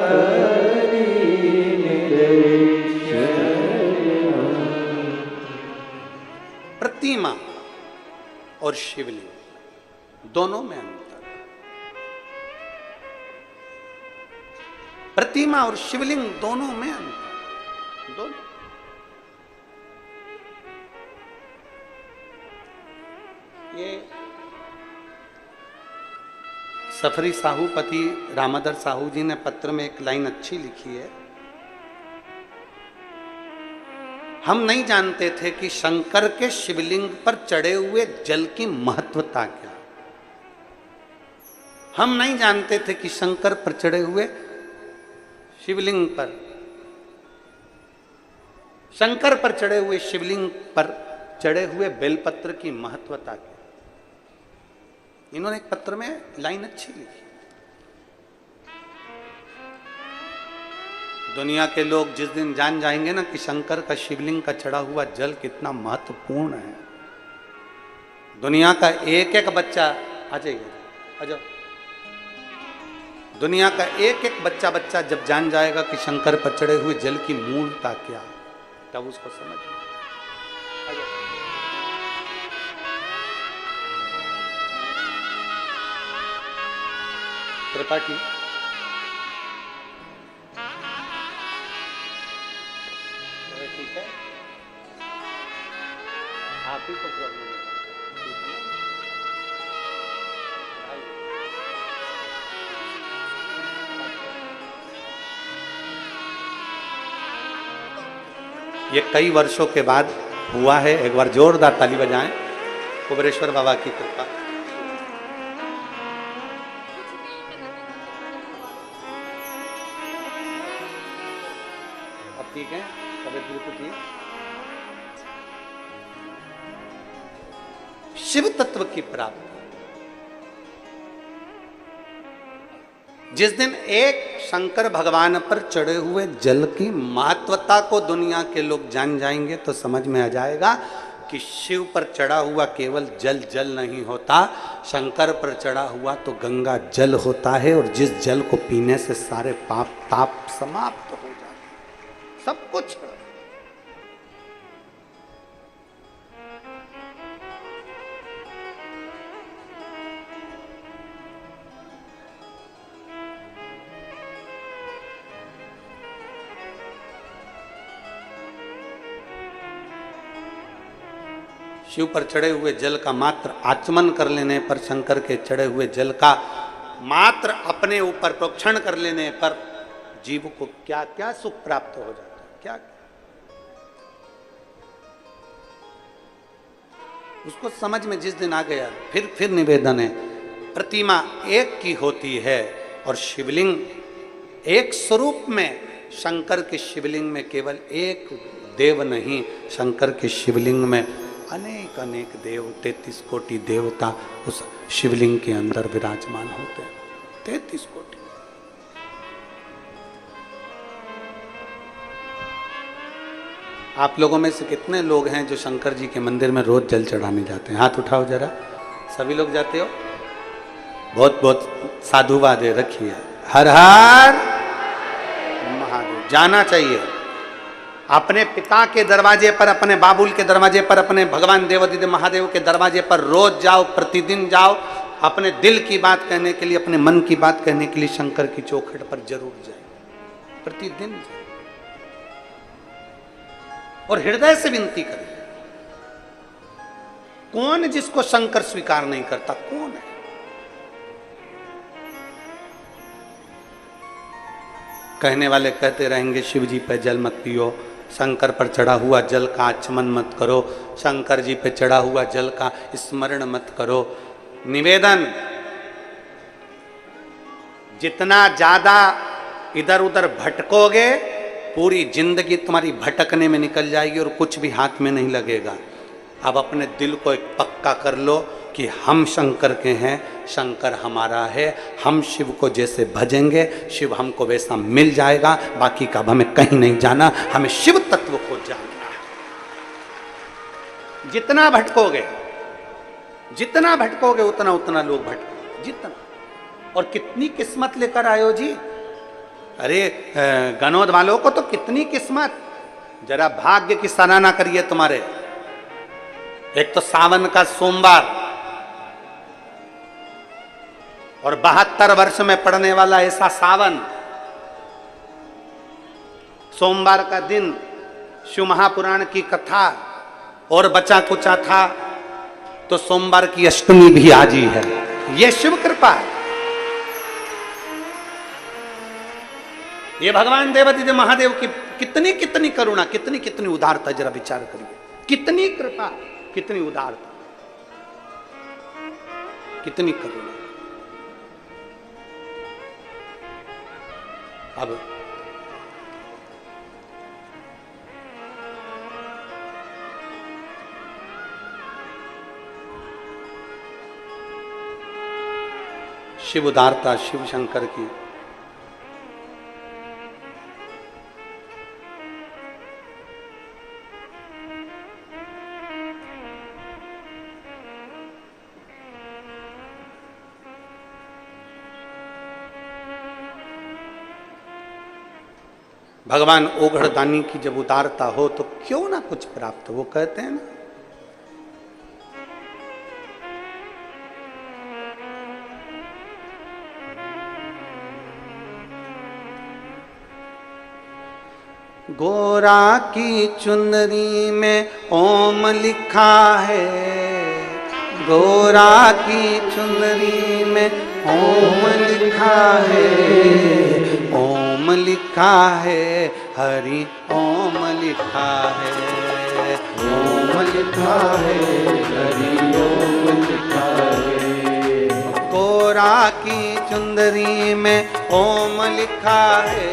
करीन दर्शन। प्रतिमा और शिवलिंग दोनों में अंतर। प्रतिमा और शिवलिंग दोनों में अंतर। दोनों ये सफरी साहूपति रामाधर साहू जी ने पत्र में एक लाइन अच्छी लिखी है। हम नहीं जानते थे कि शंकर के शिवलिंग पर चढ़े हुए जल की महत्वता क्या। हम नहीं जानते थे कि शंकर पर चढ़े हुए शिवलिंग पर, शंकर पर चढ़े हुए शिवलिंग पर चढ़े हुए बेलपत्र की महत्वता क्या। इन्होंने एक पत्र में लाइन अच्छी लिखी। दुनिया के लोग जिस दिन जान जाएंगे ना कि शंकर का शिवलिंग का चढ़ा हुआ जल कितना महत्वपूर्ण है, दुनिया का एक एक बच्चा आ जाइए, आ जाओ। दुनिया का एक एक बच्चा जब जान जाएगा कि शंकर पर चढ़े हुए जल की मूलता क्या है, तब उसको समझ में आ जाओ। कृपा की। ठीक है, आप ही को प्रॉब्लम है, ठीक है ना? ये कई वर्षों के बाद हुआ है। एक बार जोरदार ताली बजाएं, कुबेरेश्वर बाबा की कृपा। अब ठीक है, तबियत बिल्कुल ठीक। शिव तत्व की प्राप्ति, जिस दिन एक शंकर भगवान पर चढ़े हुए जल की महत्वता को दुनिया के लोग जान जाएंगे तो समझ में आ जाएगा कि शिव पर चढ़ा हुआ केवल जल जल नहीं होता, शंकर पर चढ़ा हुआ तो गंगा जल होता है, और जिस जल को पीने से सारे पाप ताप समाप्त हो जाते, सब कुछ। शिव पर चढ़े हुए जल का मात्र आचमन कर लेने पर, शंकर के चढ़े हुए जल का मात्र अपने ऊपर प्रोक्षण कर लेने पर जीव को क्या क्या सुख प्राप्त हो जाता है, क्या उसको समझ में जिस दिन आ गया। फिर निवेदन है, प्रतिमा एक की होती है और शिवलिंग एक स्वरूप में। शंकर के शिवलिंग में केवल एक देव नहीं, शंकर के शिवलिंग में अनेक अनेक देव, 33 कोटि देवता उस शिवलिंग के अंदर विराजमान होते हैं। 33 कोटि। आप लोगों में से कितने लोग हैं जो शंकर जी के मंदिर में रोज जल चढ़ाने जाते हैं? हाथ उठाओ जरा। सभी लोग जाते हो? बहुत बहुत साधुवाद है, रखिए। हर हर महादेव। जाना चाहिए। अपने पिता के दरवाजे पर, अपने बाबुल के दरवाजे पर, अपने भगवान देवादिदेव महादेव के दरवाजे पर रोज जाओ, प्रतिदिन जाओ। अपने दिल की बात कहने के लिए, अपने मन की बात कहने के लिए शंकर की चौखट पर जरूर जाए, प्रतिदिन जाए और हृदय से विनती करें। कौन जिसको शंकर स्वीकार नहीं करता? कौन है? कहने वाले कहते रहेंगे शिव जी पे जल मत पियो, शंकर पर चढ़ा हुआ जल का आचमन मत करो, शंकर जी पे चढ़ा हुआ जल का स्मरण मत करो। निवेदन, जितना ज्यादा इधर उधर भटकोगे, पूरी जिंदगी तुम्हारी भटकने में निकल जाएगी और कुछ भी हाथ में नहीं लगेगा। अब अपने दिल को एक पक्का कर लो कि हम शंकर के हैं, शंकर हमारा है। हम शिव को जैसे भजेंगे, शिव हमको वैसा मिल जाएगा। बाकी का हमें कहीं नहीं जाना, हमें शिव तत्व को जानना है। जितना भटकोगे, जितना भटकोगे उतना उतना लोग भटकोगे, जितना। और कितनी किस्मत लेकर आयो जी। अरे गनौद वालों को तो कितनी किस्मत। जरा भाग्य की सराहना करिए तुम्हारे। एक तो सावन का सोमवार और 72 वर्ष में पड़ने वाला ऐसा सावन, सोमवार का दिन शिव महापुराण की कथा, और बचा कुचा था तो सोमवार की अष्टमी भी आज ही है। यह शिव कृपा है, ये भगवान देवादिदेव महादेव की कितनी कितनी करुणा, कितनी कितनी उदारता। जरा विचार करिए, कितनी कृपा, कितनी उदारता, कितनी करुणा। अब शिव उदारता, शिव शंकर की। भगवान ओघड़दानी की जब उदारता हो तो क्यों ना कुछ प्राप्त। वो कहते हैं ना, गोरा की चुनरी में ओम लिखा है, गोरा की चुनरी में ओम लिखा है, ओम लिखा है, हरि ओम लिखा है, ओम लिखा है, हरि ओम लिखा है। गोरा की चुंदरी में ओम लिखा है,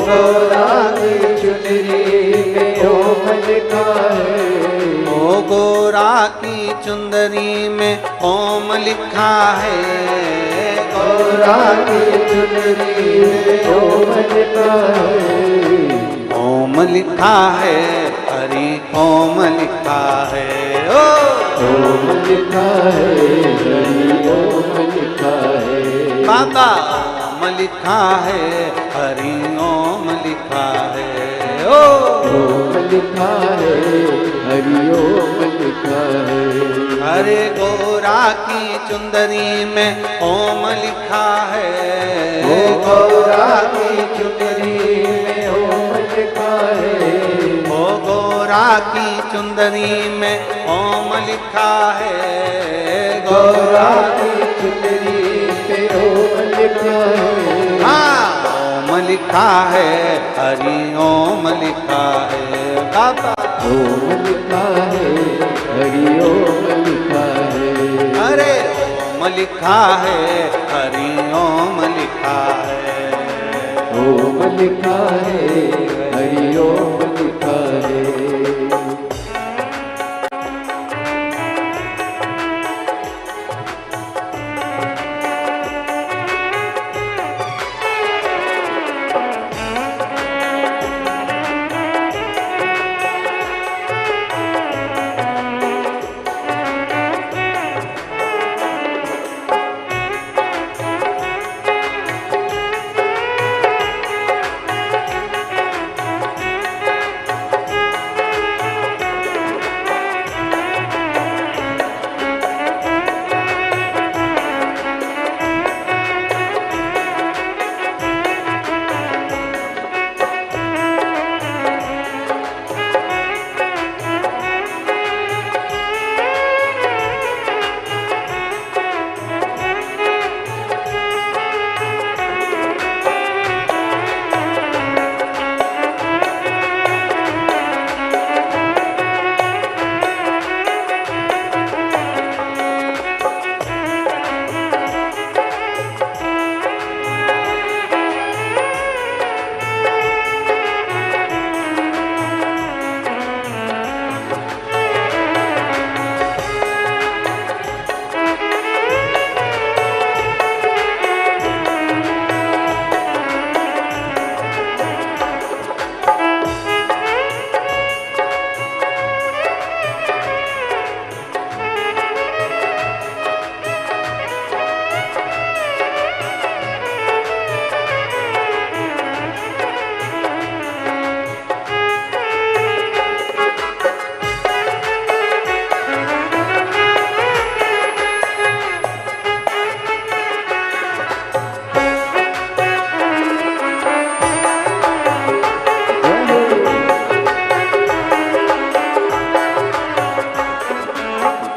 गोरा की चुनरी में ओम लिखा है, ओ गोरा की चुंदरी में ओम लिखा है, गोरा की चुनरी में ओम लिखा है, ओम लिखा है, हरि ओम लिखा है, ओ ओम लिखा है, हरि ओम लिखा है, बाबा ओम लिखा है, हरि ओम लिखा है, ओ ओम लिखा है, हरि ओम लिखा है। अरे गोरा की चुंदरी में ओम लिखा है, गोरा की चुनरी में ओम लिखा है, ओ गोरा की चुंदरी में ओम लिखा है, गोरा की चुनरी में ओम लिखा है, हाँ ओम लिखा है, हरि ओम लिखा है, बाबा ओम लिखा है, हरि ओम लिखा है, अरे ओम लिखा है, हरि ओम लिखा है, ओम लिखा है, हरि ओम लिखा है।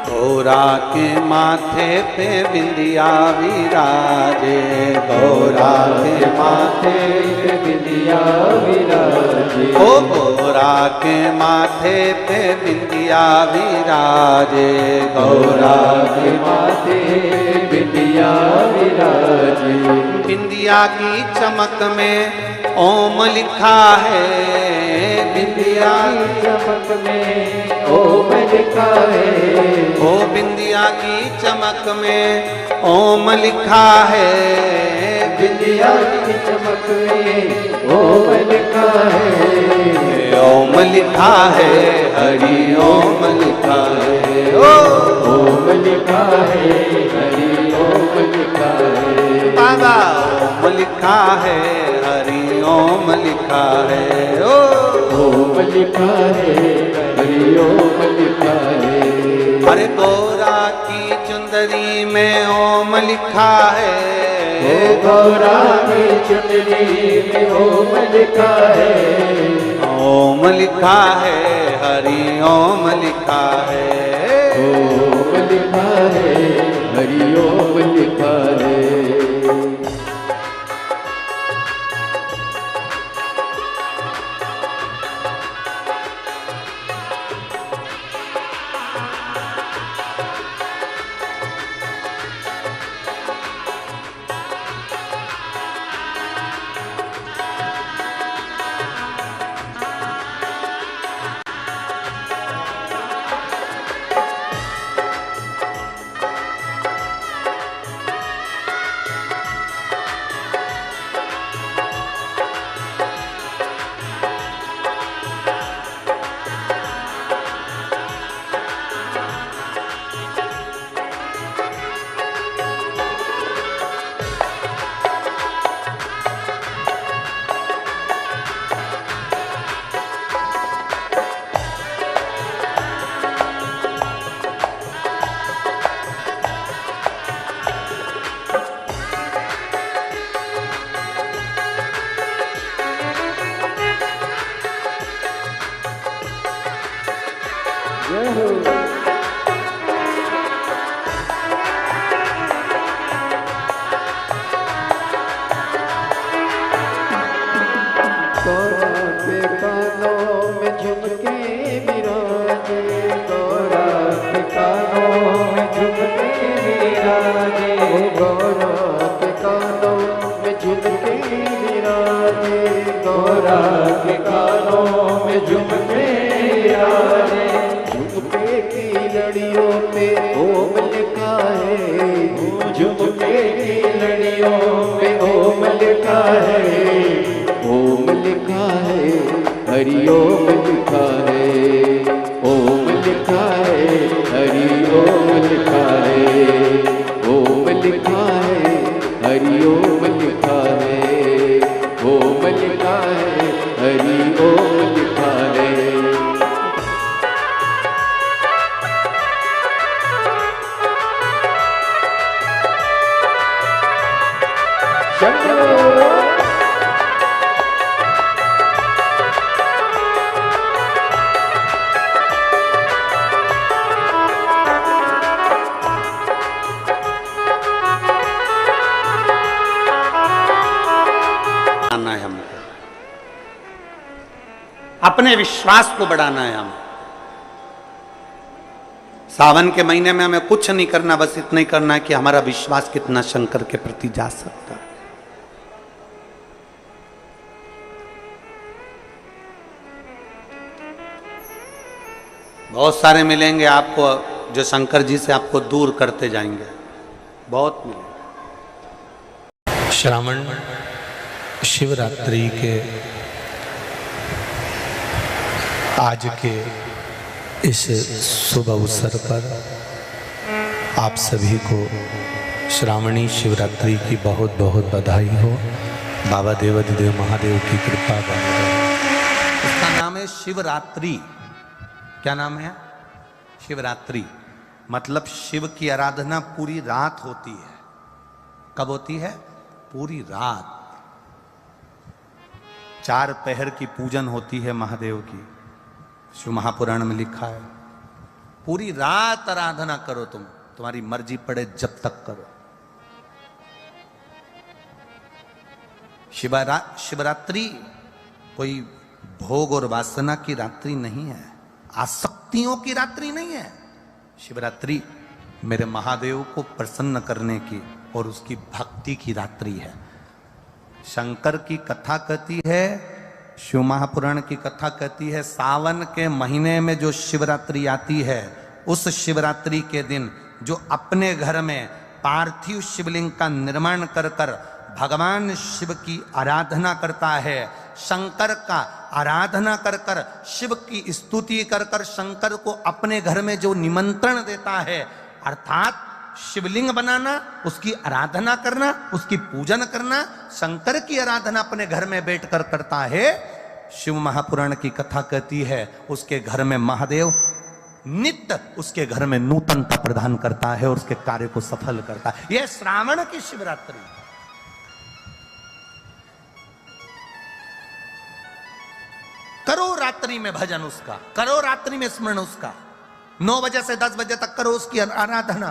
गोरा के माथे पे बिंदिया विराजे, गोरा के माथे पे बिंदिया विराजे, ओ गोरा के माथे पे बिंदिया विराजे, गोरा के माथे बिंदिया विराजे, बिंदिया की चमक में ओम लिखा है, बिंदिया की चमक में ओम लिखा है, ओ बिंदिया की चमक में ओम लिखा है, बिंदिया की चमक में ओम लिखा है, ओम लिखा है, हरि ओम लिखा है, ओम लिखा है, हरि ओम लिखा है, बाबा ओम लिखा है, हरि ओम लिखा है, ओम लिखा है, हरि ओम लिखा है। अरे गोरा की चुंदरी में ओम लिखा है, ओ गौरा की चुनरी में ओम लिखा है, ओम लिखा है, हरि ओम लिखा है, ओम लिखा है, हरि ओम लिखा है। अपने विश्वास को बढ़ाना है हमें। सावन के महीने में हमें कुछ नहीं करना, बस इतना ही करना है कि हमारा विश्वास कितना शंकर के प्रति जा सकता है। बहुत सारे मिलेंगे आपको जो शंकर जी से आपको दूर करते जाएंगे, बहुत मिलेंगे। श्रावण शिवरात्रि के आज के इस शुभ अवसर पर आप सभी को श्रावणी शिवरात्रि की बहुत बहुत बधाई हो। बाबा देवाधिदेव महादेव की कृपा बनी रहे। इसका नाम है शिवरात्रि। क्या नाम है? शिवरात्रि। मतलब शिव की आराधना पूरी रात होती है। कब होती है? पूरी रात। 4 पहर की पूजन होती है महादेव की। शिव महापुराण में लिखा है पूरी रात आराधना करो, तुम्हारी मर्जी पड़े जब तक करो। शिवरात्रि कोई भोग और वासना की रात्रि नहीं है, आसक्तियों की रात्रि नहीं है। शिवरात्रि मेरे महादेव को प्रसन्न करने की और उसकी भक्ति की रात्रि है। शंकर की कथा कहती है, शिव महापुराण की कथा कहती है, सावन के महीने में जो शिवरात्रि आती है, उस शिवरात्रि के दिन जो अपने घर में पार्थिव शिवलिंग का निर्माण कर कर भगवान शिव की आराधना करता है, शंकर का आराधना कर कर, शिव की स्तुति कर कर शंकर को अपने घर में जो निमंत्रण देता है, अर्थात शिवलिंग बनाना, उसकी आराधना करना, उसकी पूजन करना, शंकर की आराधना अपने घर में बैठकर करता है। शिव महापुराण की कथा कहती है उसके घर में महादेव नित्य उसके घर में नूतनता प्रदान करता है और उसके कार्य को सफल करता है। यह श्रावण की शिवरात्रि। रात्रि में भजन उसका, करो रात्रि में स्मरण उसका, 9 बजे से 10 बजे तक करो उसकी आराधना,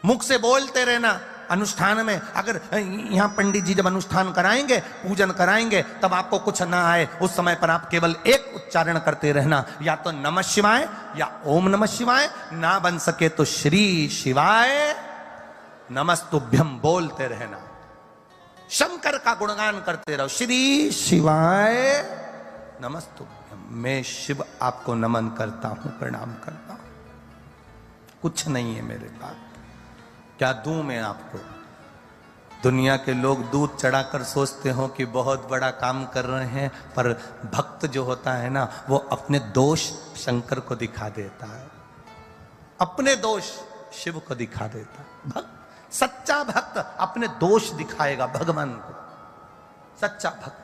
मुख से बोलते रहना। अनुष्ठान में अगर यहां पंडित जी जब अनुष्ठान कराएंगे, पूजन कराएंगे, तब आपको कुछ ना आए, उस समय पर आप केवल एक उच्चारण करते रहना, या तो नमः शिवाय या ओम नमः शिवाय, ना बन सके तो श्री शिवाय नमस्तुभ्यम बोलते रहना। शंकर का गुणगान करते रहो, श्री शिवाय नमस्तुभ्यम। मैं शिव आपको नमन करता हूं, प्रणाम करता हूं। कुछ नहीं है मेरे पास, क्या दूं मैं आपको? दुनिया के लोग दूध चढ़ाकर सोचते हो कि बहुत बड़ा काम कर रहे हैं, पर भक्त जो होता है ना, वो अपने दोष शंकर को दिखा देता है, अपने दोष शिव को दिखा देता है। भक्त, सच्चा भक्त अपने दोष दिखाएगा भगवान को, सच्चा भक्त।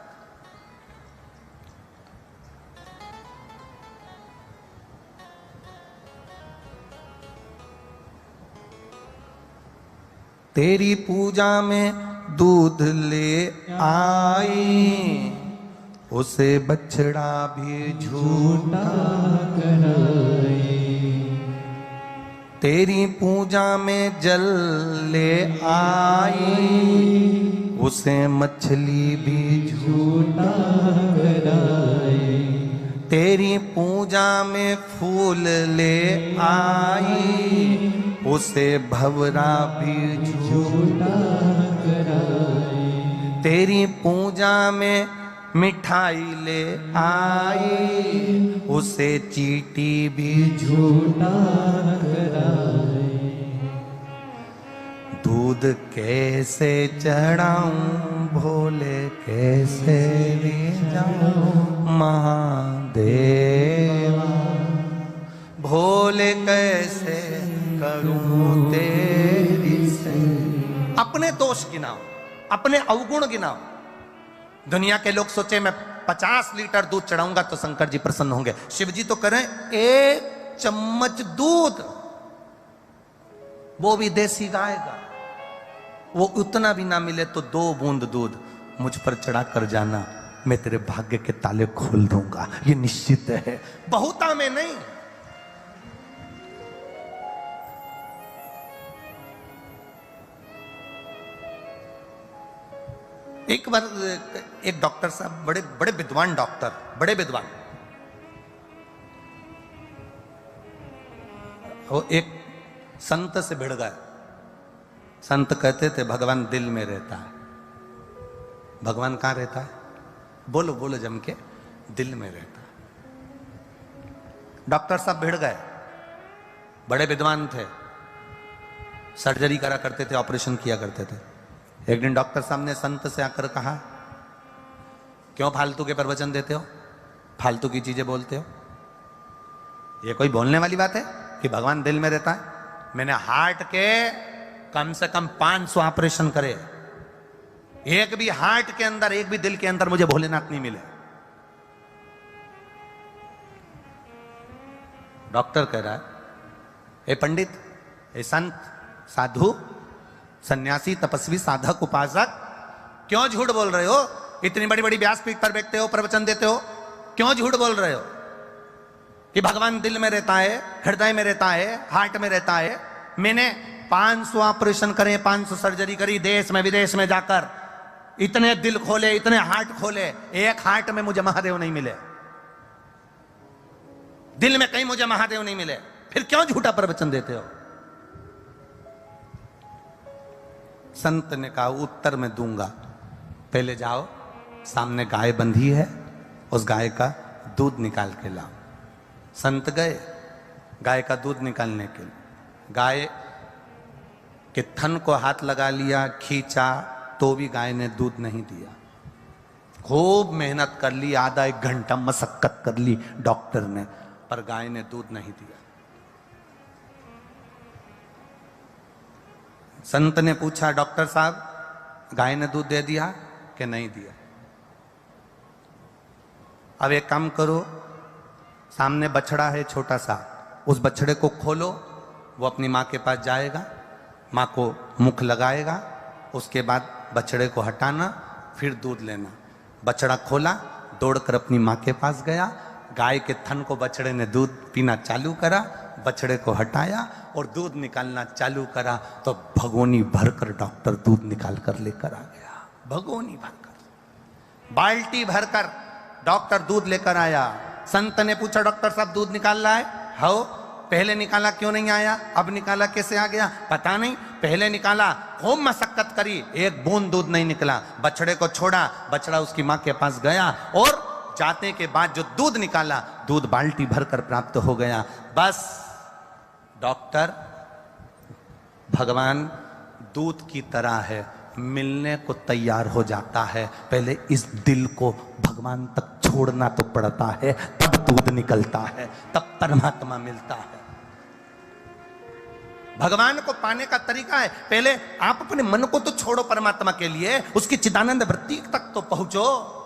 तेरी पूजा में दूध ले आई, उसे बछड़ा भी झूठा कराए। तेरी पूजा में जल ले आई, उसे मछली भी झूठा कराए। तेरी पूजा में फूल ले आई, उसे भवरा भी झूठा कराए। तेरी पूजा में मिठाई ले आई, उसे चीटी भी झूठा कराए। दूध कैसे चढ़ाऊं भोले, कैसे ले जाऊं महादेवा, भोले कैसे करूं तेरी से। अपने दोष गिनाओ, अपने अवगुण गिनाओ। दुनिया के लोग सोचे मैं 50 लीटर दूध चढ़ाऊंगा तो शंकर जी प्रसन्न होंगे। शिव जी तो करें 1 चम्मच दूध, वो भी देसी गाय का, वो उतना भी ना मिले तो 2 बूंद दूध मुझ पर चढ़ा कर जाना, मैं तेरे भाग्य के ताले खोल दूंगा, ये निश्चित है, बहुता में नहीं। एक बार एक डॉक्टर साहब, बड़े बड़े विद्वान डॉक्टर, बड़े विद्वान, वो एक संत से भिड़ गए। संत कहते थे भगवान दिल में रहता है। भगवान कहाँ रहता है? बोलो बोलो जम के, दिल में रहता है। डॉक्टर साहब भिड़ गए, बड़े विद्वान थे, सर्जरी करा करते थे, ऑपरेशन किया करते थे। एक दिन डॉक्टर साहब ने संत से आकर कहा, क्यों फालतू के प्रवचन देते हो, फालतू की चीजें बोलते हो? ये कोई बोलने वाली बात है कि भगवान दिल में रहता है? मैंने हार्ट के कम से कम 500 ऑपरेशन करे, एक भी हार्ट के अंदर, एक भी दिल के अंदर मुझे भोलेनाथ नहीं मिले। डॉक्टर कह रहा है, ए पंडित, ए संत, साधु, सन्यासी, तपस्वी, साधक, उपासक, क्यों झूठ बोल रहे हो? इतनी बड़ी बड़ी व्यासपीठ पर बैठते हो, प्रवचन देते हो, क्यों झूठ बोल रहे हो कि भगवान दिल में रहता है, हृदय में रहता है, हार्ट में रहता है? मैंने 500 ऑपरेशन करे, 500 सर्जरी करी, देश में विदेश में जाकर, इतने दिल खोले, इतने हार्ट खोले, एक हार्ट में मुझे महादेव नहीं मिले, दिल में कहीं मुझे महादेव नहीं मिले, फिर क्यों झूठा प्रवचन देते हो? संत ने कहा, उत्तर में दूंगा, पहले जाओ, सामने गाय बंधी है, उस गाय का दूध निकाल के लाओ। संत गए गाय का दूध निकालने के लिए, गाय के थन को हाथ लगा लिया, खींचा, तो भी गाय ने दूध नहीं दिया। खूब मेहनत कर ली, आधा 1 घंटा मशक्कत कर ली डॉक्टर ने, पर गाय ने दूध नहीं दिया। संत ने पूछा, डॉक्टर साहब गाय ने दूध दे दिया कि नहीं दिया? अब एक काम करो, सामने बछड़ा है छोटा सा, उस बछड़े को खोलो, वो अपनी माँ के पास जाएगा, माँ को मुख लगाएगा, उसके बाद बछड़े को हटाना, फिर दूध लेना। बछड़ा खोला, दौड़कर अपनी माँ के पास गया, गाय के थन को बछड़े ने दूध पीना चालू करा, बछड़े को हटाया और दूध निकालना चालू करा तो भगोनी भरकर डॉक्टर दूध निकाल कर लेकर आ गया। भगोनी भरकर, बाल्टी भरकर डॉक्टर दूध लेकर आया। संत ने पूछा, डॉक्टर साहब दूध निकाल रहा है? हाँ। पहले निकाला क्यों नहीं आया, अब निकाला कैसे आ गया? पता नहीं, पहले निकाला, खूब मशक्कत करी, एक बूंद दूध नहीं निकला। बछड़े को छोड़ा, बछड़ा उसकी माँ के पास गया और जाते के बाद जो दूध निकाला, दूध बाल्टी भरकर प्राप्त हो गया। बस डॉक्टर, भगवान दूध की तरह है, मिलने को तैयार हो जाता है, पहले इस दिल को भगवान तक छोड़ना तो पड़ता है, तब दूध निकलता है, तब परमात्मा मिलता है। भगवान को पाने का तरीका है, पहले आप अपने मन को तो छोड़ो परमात्मा के लिए, उसकी चिदानंद वृत्ति तक तो पहुंचो।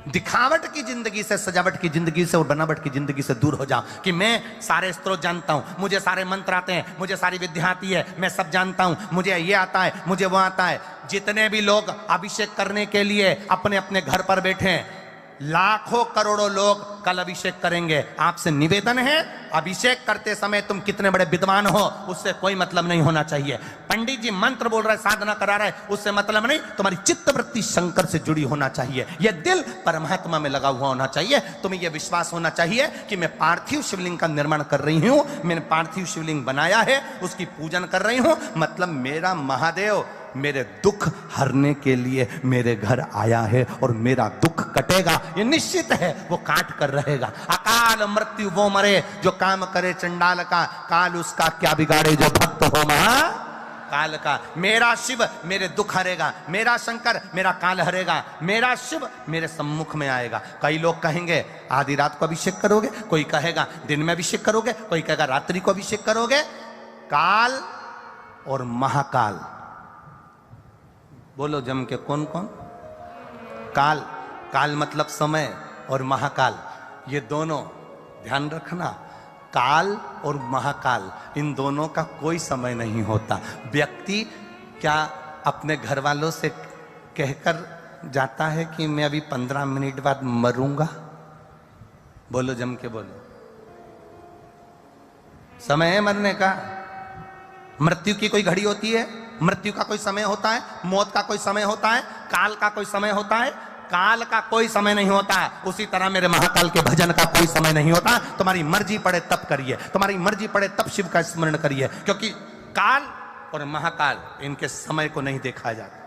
दिखावट की जिंदगी से, सजावट की जिंदगी से और बनावट की जिंदगी से दूर हो जाओ कि मैं सारे स्त्रोत जानता हूं, मुझे सारे मंत्र आते हैं, मुझे सारी विद्या आती है, मैं सब जानता हूं, मुझे ये आता है, मुझे वो आता है। जितने भी लोग अभिषेक करने के लिए अपने अपने घर पर बैठे हैं, लाखों करोड़ों लोग कल अभिषेक करेंगे। आपसे निवेदन है, अभिषेक करते समय तुम कितने बड़े विद्वान हो उससे कोई मतलब नहीं होना चाहिए। पंडित जी मंत्र बोल रहा है, साधना करा रहा है, उससे मतलब नहीं। तुम्हारी चित्त वृत्ति शंकर से जुड़ी होना चाहिए, यह दिल परमात्मा में लगा हुआ होना चाहिए। तुम्हें यह विश्वास होना चाहिए कि मैं पार्थिव शिवलिंग का निर्माण कर रही हूं, मैंने पार्थिव शिवलिंग बनाया है, उसकी पूजन कर रही हूं, मतलब मेरा महादेव मेरे दुख हरने के लिए मेरे घर आया है और मेरा दुख कटेगा, ये निश्चित है, वो काट कर रहेगा। अकाल मृत्यु वो मरे जो काम करे चंडाल का, काल उसका क्या बिगाड़े जो भक्त हो महा काल का। मेरा शिव मेरे दुख हरेगा, मेरा शंकर मेरा काल हरेगा, मेरा शिव मेरे सम्मुख में आएगा। कई लोग कहेंगे आधी रात को अभिषेक करोगे, कोई कहेगा दिन में अभिषेक करोगे, कोई कहेगा रात्रि को अभिषेक करोगे। काल और महाकाल, बोलो जम के, कौन कौन? काल, काल मतलब समय, और महाकाल, ये दोनों ध्यान रखना। काल और महाकाल, इन दोनों का कोई समय नहीं होता। व्यक्ति क्या अपने घर वालों से कहकर जाता है कि मैं अभी 15 मिनट बाद मरूंगा? बोलो जम के बोलो। समय है मरने का। मृत्यु की कोई घड़ी होती है? मृत्यु का कोई समय होता है? मौत का कोई समय होता है? काल का कोई समय होता है? काल का कोई समय नहीं होता। उसी तरह मेरे महाकाल के भजन का कोई समय नहीं होता। तुम्हारी मर्जी पड़े तब करिए, तुम्हारी मर्जी पड़े तब शिव का स्मरण करिए, क्योंकि काल और महाकाल इनके समय को नहीं देखा जाता।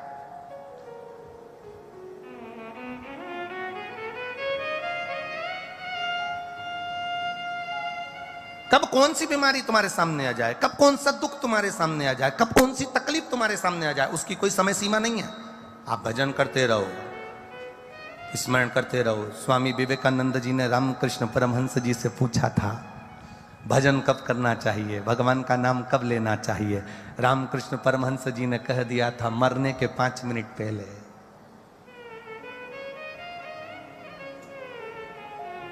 कब कौन सी बीमारी तुम्हारे सामने आ जाए, कब कौन सा दुख तुम्हारे सामने आ जाए, कब कौन सी तकलीफ तुम्हारे सामने आ जाए, उसकी कोई समय सीमा नहीं है। आप भजन करते रहो, स्मरण करते रहो। स्वामी विवेकानंद जी ने रामकृष्ण परमहंस जी से पूछा था भजन कब करना चाहिए, भगवान का नाम कब लेना चाहिए। रामकृष्ण परमहंस जी ने कह दिया था मरने के 5 मिनट पहले।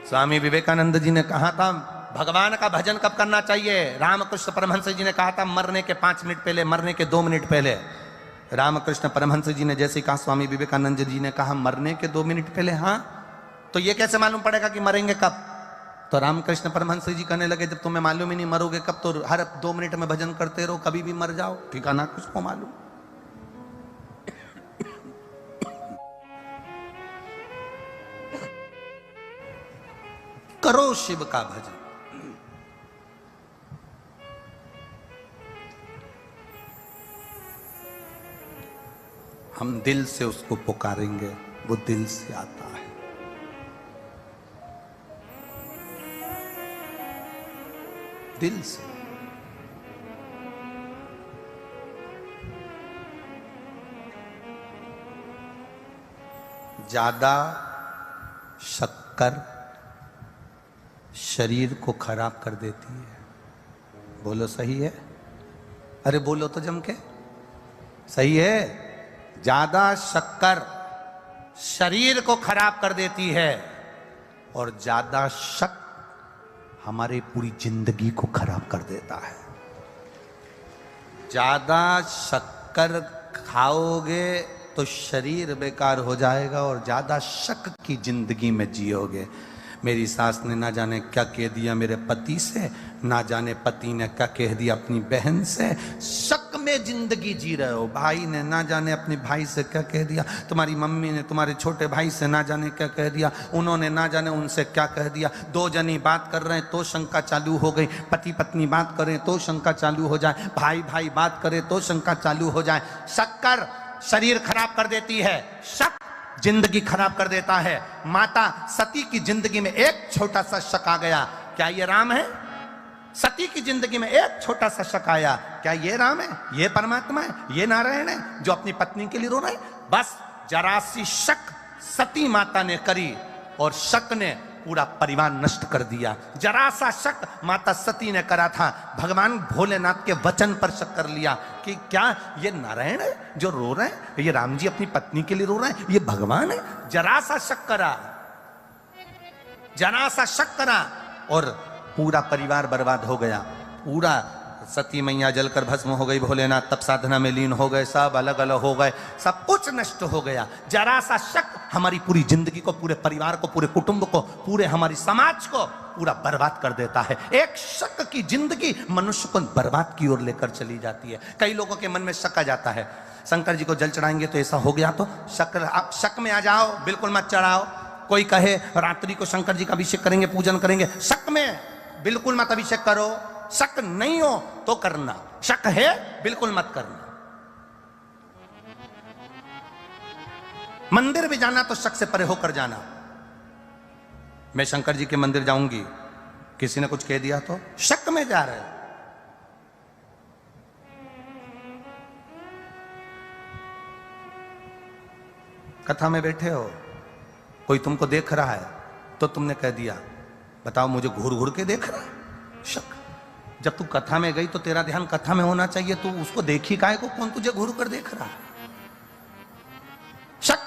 स्वामी विवेकानंद जी ने कहा था भगवान का भजन कब करना चाहिए, रामकृष्ण परमहंस जी ने कहा था मरने के 5 मिनट पहले, मरने के 2 मिनट पहले। रामकृष्ण परमहंस जी ने जैसे कहा, स्वामी विवेकानंद जी ने कहा मरने के 2 मिनट पहले। हाँ, तो ये कैसे मालूम पड़ेगा कि मरेंगे कब? तो रामकृष्ण परमहंस जी कहने लगे जब तुम्हें मालूम ही नहीं मरोगे कब, तो हर 2 मिनट में भजन करते रहो, कभी भी मर जाओ, ठिकाना किसको मालूम। करो शिव का भजन। हम दिल से उसको पुकारेंगे, वो दिल से आता है। दिल से। ज्यादा शक्कर शरीर को खराब कर देती है। बोलो सही है? अरे बोलो तो जम के, सही है? ज्यादा शक्कर शरीर को खराब कर देती है और ज्यादा शक हमारी पूरी जिंदगी को खराब कर देता है। ज्यादा शक्कर खाओगे तो शरीर बेकार हो जाएगा और ज्यादा शक की जिंदगी में जियोगे। मेरी सास ने ना जाने क्या कह दिया मेरे पति से, ना जाने पति ने क्या कह दिया अपनी बहन से, शक में जिंदगी जी रहे हो। भाई ने ना जाने अपने भाई से क्या कह दिया, तुम्हारी मम्मी ने तुम्हारे छोटे भाई से ना जाने क्या कह दिया, उन्होंने ना जाने उनसे क्या कह दिया। दो जनी बात कर रहे हैं तो शंका चालू हो गई, पति पत्नी बात करें तो शंका चालू हो जाए, भाई भाई बात करे तो शंका चालू हो जाए। शक्कर शरीर खराब कर देती है, शक जिंदगी खराब कर देता है। माता सती की जिंदगी में एक छोटा सा शक आ गया, क्या ये राम है? सती की जिंदगी में एक छोटा सा शक आया, क्या ये राम है, ये परमात्मा है, ये नारायण है जो अपनी पत्नी के लिए रो रहे हैं? बस जरा सी शक सती माता ने करी और शक ने पूरा परिवार नष्ट कर दिया। जरा सा शक माता सती ने करा था, भगवान भोलेनाथ के वचन पर शक कर लिया कि क्या ये नारायण है जो रो रहे हैं, ये राम जी अपनी पत्नी के लिए रो रहे हैं, ये भगवान है? जरा सा शक करा, जरा सा शक करा और पूरा परिवार बर्बाद हो गया। पूरा सती मैया जलकर भस्म हो गई, भोलेनाथ तप साधना में लीन हो गए, सब अलग अलग हो गए, सब कुछ नष्ट हो गया। जरा सा शक हमारी पूरी जिंदगी को, पूरे परिवार को, पूरे कुटुंब को, पूरे हमारी समाज को पूरा बर्बाद कर देता है। एक शक की जिंदगी मनुष्य को बर्बाद की ओर लेकर चली जाती है। कई लोगों के मन में शक आ जाता है, शंकर जी को जल चढ़ाएंगे तो ऐसा हो गया, तो शक में आ जाओ, बिल्कुल मत चढ़ाओ। कोई कहे रात्रि को शंकर जी का अभिषेक करेंगे, पूजन करेंगे, शक में बिल्कुल मत अभिषेक करो। शक नहीं हो तो करना, शक है बिल्कुल मत करना। मंदिर भी जाना तो शक से परे होकर जाना। मैं शंकर जी के मंदिर जाऊंगी, किसी ने कुछ कह दिया तो शक में जा रहे हो। कथा में बैठे हो, कोई तुमको देख रहा है तो तुमने कह दिया, बताओ मुझे घूर घूर के देख रहा है, शक। जब तू कथा में गई तो तेरा ध्यान कथा में होना चाहिए, तू उसको देखी काहे को, कौन तुझे घूर कर देख रहा है? शक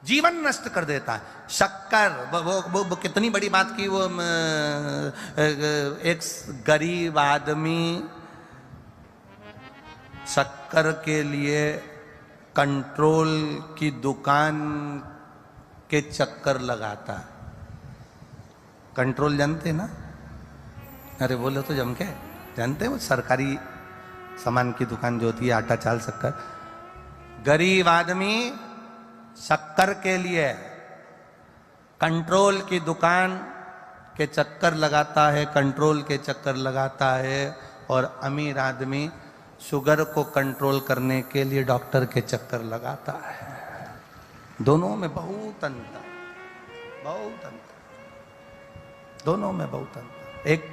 जीवन नष्ट कर देता है। शक्कर वो कितनी बड़ी बात की, वो एक गरीब आदमी शक्कर के लिए कंट्रोल की दुकान के चक्कर लगाता है। कंट्रोल जानते ना? अरे बोलो तो जम के जानते हैं, वो सरकारी सामान की दुकान जो होती है, आटा चाल शक्कर। गरीब आदमी शक्कर के लिए कंट्रोल की दुकान के चक्कर लगाता है, कंट्रोल के चक्कर लगाता है। और अमीर आदमी शुगर को कंट्रोल करने के लिए डॉक्टर के चक्कर लगाता है। दोनों में बहुत अंतर, बहुत अंतर, दोनों में बहुत अंतर। एक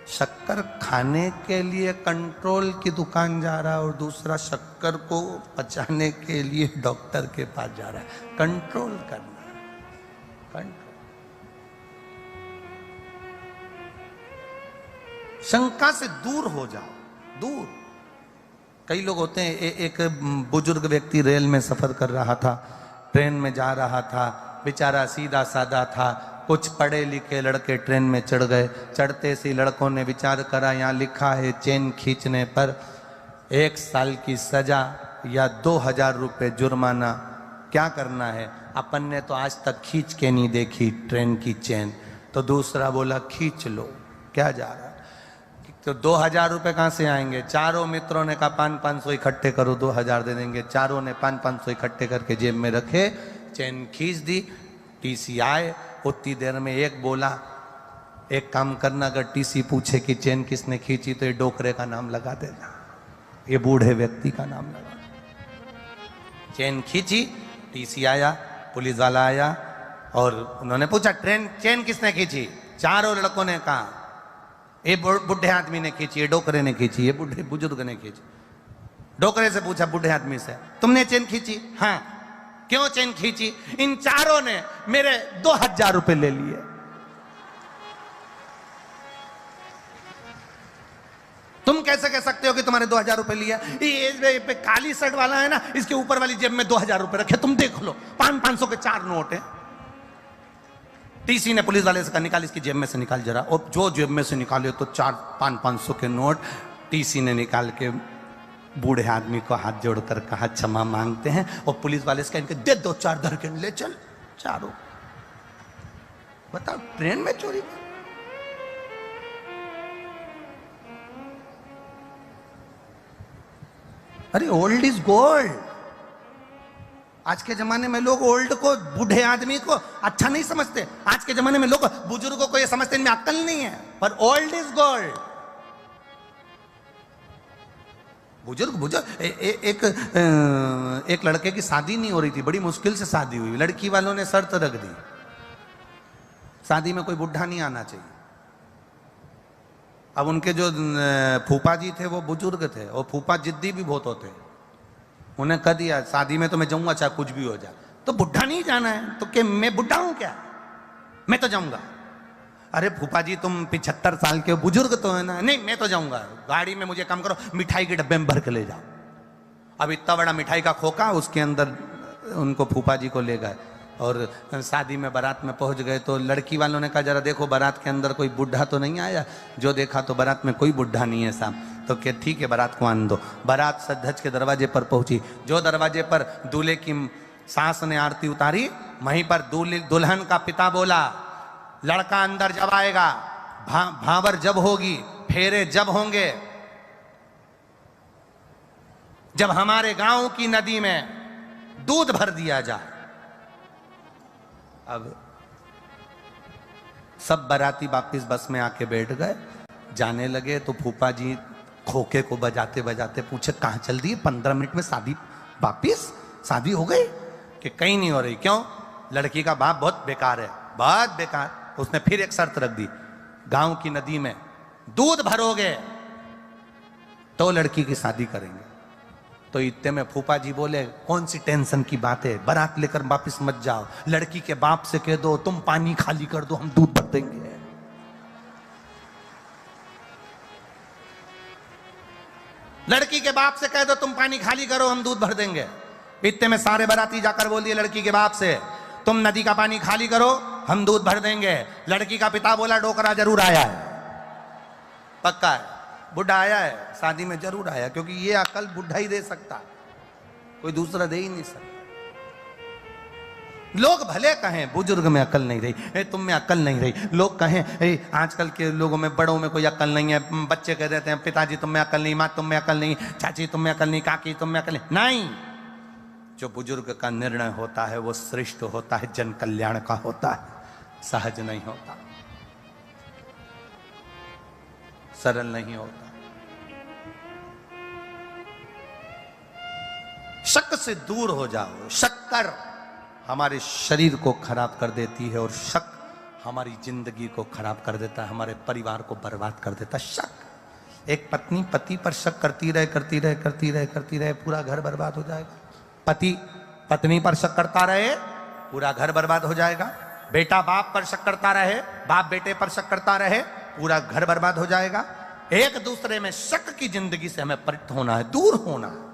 शक्कर खाने के लिए कंट्रोल की दुकान जा रहा है और दूसरा शक्कर को पचाने के लिए डॉक्टर के पास जा रहा है। कंट्रोल करना, कंट्रोल। शंका से दूर हो जाओ, दूर। कई लोग होते हैं, एक बुजुर्ग व्यक्ति रेल में सफर कर रहा था, ट्रेन में जा रहा था, बेचारा सीधा साधा था। कुछ पढ़े लिखे लड़के ट्रेन में चढ़ गए। चढ़ते से लड़कों ने विचार करा, यहाँ लिखा है चेन खींचने पर 1 साल की सजा या 2000 रुपये जुर्माना। क्या करना है? अपन ने तो आज तक खींच के नहीं देखी ट्रेन की चेन। तो दूसरा बोला खींच लो, क्या जा रहा है? तो 2000 रुपये कहाँ से आएंगे? चारों मित्रों ने कहा 500 इकट्ठे करो, 2000 दे देंगे। चारों ने 500 इकट्ठे करके जेब में रखे, चेन खींच दी। टीसी आए, उतनी देर में एक बोला, एक काम करना, अगर टीसी पूछे कि चेन किसने खींची तो ये डोकरे का नाम लगा देना, ये बूढ़े व्यक्ति का नाम लगा। चेन खींची, टीसी आया, पुलिस वाला आया और उन्होंने पूछा चेन किसने खींची? चारों लड़कों ने कहा ये बूढ़े आदमी ने खींची, ये डोकरे ने खींची, ये बूढ़े बुजुर्ग ने खींची। डोकरे से पूछा बूढ़े आदमी से, तुमने चेन खींची? हाँ। क्यों चेन खींची? इन चारों ने मेरे 2000 रुपए ले लिए। तुम कैसे कह सकते हो कि तुम्हारे 2000 रुपए लिया? ये काली शर्ट वाला है ना, इसके ऊपर वाली जेब में 2000 रुपए रखे, तुम देख लो, 500 के 4 नोट है। टीसी ने पुलिस वाले से कहा निकाल, इसकी जेब में से निकाल जरा। और जो जेब में से निकाले तो 4 500 के नोट टीसी ने निकाल के बूढ़े आदमी को हाथ जोड़कर कहा क्षमा मांगते हैं, और पुलिस वाले से इनके दे 2-4 दरकेन ले चल चारों। बताओ ट्रेन में चोरी। अरे ओल्ड इज गोल्ड। आज के जमाने में लोग ओल्ड को, बूढ़े आदमी को अच्छा नहीं समझते। आज के जमाने में लोग बुजुर्गों को ये समझते इनमें अक्ल नहीं है, पर ओल्ड इज गोल्ड। बुजुर्ग एक लड़के की शादी नहीं हो रही थी, बड़ी मुश्किल से शादी हुई। लड़की वालों ने शर्त रख दी, शादी में कोई बुढ़ा नहीं आना चाहिए। अब उनके जो फूफा जी थे वो बुजुर्ग थे, और फूफा जिद्दी भी बहुत होते। उन्हें कह दिया शादी में तो मैं जाऊंगा चाहे कुछ भी हो जाए। तो बुढ़ा नहीं जाना है तो क्या मैं बुढ़ा हूं क्या, मैं तो जाऊंगा। अरे फूफा जी तुम 75 साल के बुजुर्ग तो है ना। नहीं मैं तो जाऊंगा, गाड़ी में मुझे काम करो, मिठाई के डब्बे में भर के ले जाओ। अब इतना बड़ा मिठाई का खोखा, उसके अंदर उनको फूफा जी को ले गए, और शादी में बारात में पहुंच गए। तो लड़की वालों ने कहा जरा देखो बारात के अंदर कोई बुढ़ा तो नहीं आया। जो देखा तो बारात में कोई बुढ़ा नहीं है साहब। तो क्या ठीक है बारात को आन दो। बारात सज धज के दरवाजे पर पहुंची। जो दरवाजे पर दूल्हे की सास ने आरती उतारी, वहीं पर दुल्हन का पिता बोला लड़का अंदर जब आएगा, भावर जब होगी, फेरे जब होंगे, जब हमारे गांव की नदी में दूध भर दिया जाए। अब सब बाराती वापिस बस में आके बैठ गए, जाने लगे। तो फूफा जी खोखे को बजाते बजाते पूछे कहां चल रही है, 15 मिनट में शादी, वापिस शादी हो गई? कि कहीं नहीं हो रही। क्यों? लड़की का बाप बहुत बेकार है, बहुत बेकार। उसने फिर एक शर्त रख दी, गांव की नदी में दूध भरोगे तो लड़की की शादी करेंगे। तो इतने में फूफा जी बोले कौन सी टेंशन की बात है, बारात लेकर वापिस मत जाओ, लड़की के बाप से कह दो तुम पानी खाली कर दो, हम दूध भर देंगे। लड़की के बाप से कह दो तुम पानी खाली करो, हम दूध भर देंगे। इतने में सारे बाराती जाकर बोलिए लड़की के बाप से तुम नदी का पानी खाली करो, हम दूध भर देंगे। लड़की का पिता बोला डोकरा जरूर आया है, पक्का है, बुढ़ा आया है, शादी में जरूर आया, क्योंकि ये अकल बुढ़ा ही दे सकता, कोई दूसरा दे ही नहीं सकता। लोग भले कहें बुजुर्ग में अकल नहीं रही, तुम में अकल नहीं रही। लोग कहें आजकल के लोगों में, बड़ों में कोई अकल नहीं है। बच्चे कह देते हैं पिताजी तुम में अकल नहीं, माँ तुम में अकल नहीं, चाची तुम में अकल नहीं, काकी तुम में अकल नहीं। जो बुजुर्ग का निर्णय होता है वो श्रेष्ठ होता है, जन कल्याण का होता है, सहज नहीं होता, सरल नहीं होता। शक से दूर हो जाओ। शक्कर हमारे शरीर को खराब कर देती है, और शक हमारी जिंदगी को खराब कर देता है, हमारे परिवार को बर्बाद कर देता है। शक। एक पत्नी पति पर शक करती रहे, पूरा घर बर्बाद हो जाएगा। पति पत्नी पर शक करता रहे, पूरा घर बर्बाद हो जाएगा। बेटा बाप पर शक करता रहे, बाप बेटे पर शक करता रहे, पूरा घर बर्बाद हो जाएगा। एक दूसरे में शक की जिंदगी से हमें परित होना है, दूर होना है।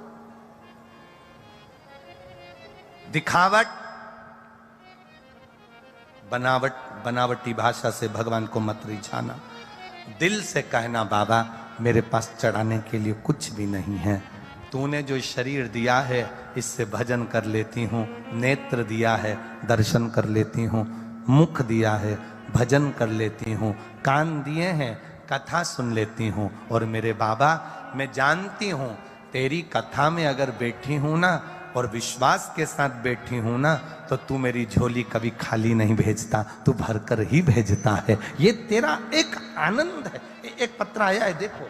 दिखावट, बनावटी भाषा से भगवान को मत रिझाना। दिल से कहना बाबा मेरे पास चढ़ाने के लिए कुछ भी नहीं है, तूने जो शरीर दिया है इससे भजन कर लेती हूँ, नेत्र दिया है दर्शन कर लेती हूँ, मुख दिया है भजन कर लेती हूँ, कान दिए हैं कथा सुन लेती हूँ। और मेरे बाबा मैं जानती हूँ तेरी कथा में अगर बैठी हूँ ना, और विश्वास के साथ बैठी हूं ना, तो तू मेरी झोली कभी खाली नहीं भेजता, तू भरकर ही भेजता है। ये तेरा एक आनंद है। एक पत्र आया है देखो,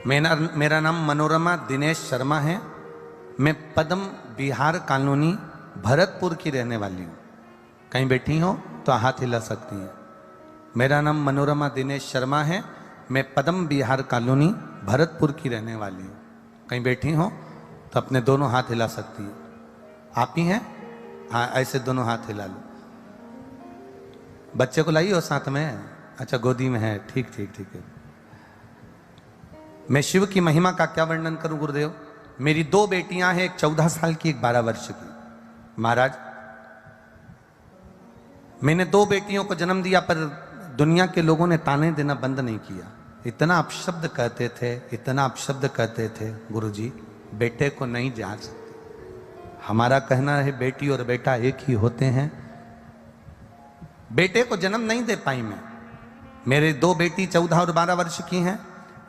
मेरा नाम मनोरमा दिनेश शर्मा है। मैं पद्म बिहार कॉलोनी भरतपुर की रहने वाली हूँ। कहीं बैठी हो तो हाथ हिला सकती हैं। मेरा नाम मनोरमा दिनेश शर्मा है। मैं पद्म बिहार कॉलोनी भरतपुर की रहने वाली हूँ। कहीं बैठी हो तो अपने दोनों हाथ हिला सकती हैं। आप ही हैं? हाँ, ऐसे दोनों हाथ हिला लो। बच्चे को लाइए हो साथ में। अच्छा गोदी में है, ठीक ठीक ठीक है। मैं शिव की महिमा का क्या वर्णन करूं गुरुदेव। मेरी 2 बेटियां हैं, एक 14 साल की, एक 12 वर्ष की। महाराज मैंने 2 बेटियों को जन्म दिया, पर दुनिया के लोगों ने ताने देना बंद नहीं किया। इतना अपशब्द कहते थे, इतना अपशब्द कहते थे, गुरुजी बेटे को नहीं जान सकते। हमारा कहना है बेटी और बेटा एक ही होते हैं। बेटे को जन्म नहीं दे पाई मैं। मेरे 2 बेटी 14 और 12 वर्ष की हैं।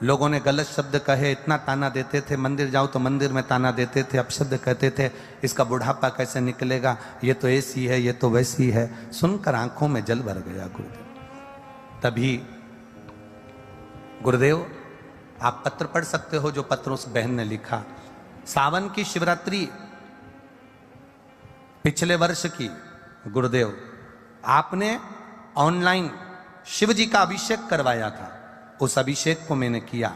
लोगों ने गलत शब्द कहे, इतना ताना देते थे, मंदिर जाओ तो मंदिर में ताना देते थे, अपशब्द कहते थे, इसका बुढ़ापा कैसे निकलेगा, ये तो ऐसी है, ये तो वैसी है। सुनकर आंखों में जल भर गया गुरुदेव। तभी गुरुदेव आप पत्र पढ़ सकते हो, जो पत्र उस बहन ने लिखा। सावन की शिवरात्रि पिछले वर्ष की गुरुदेव, आपने ऑनलाइन शिव जी का अभिषेक करवाया था। उस अभिषेक को मैंने किया।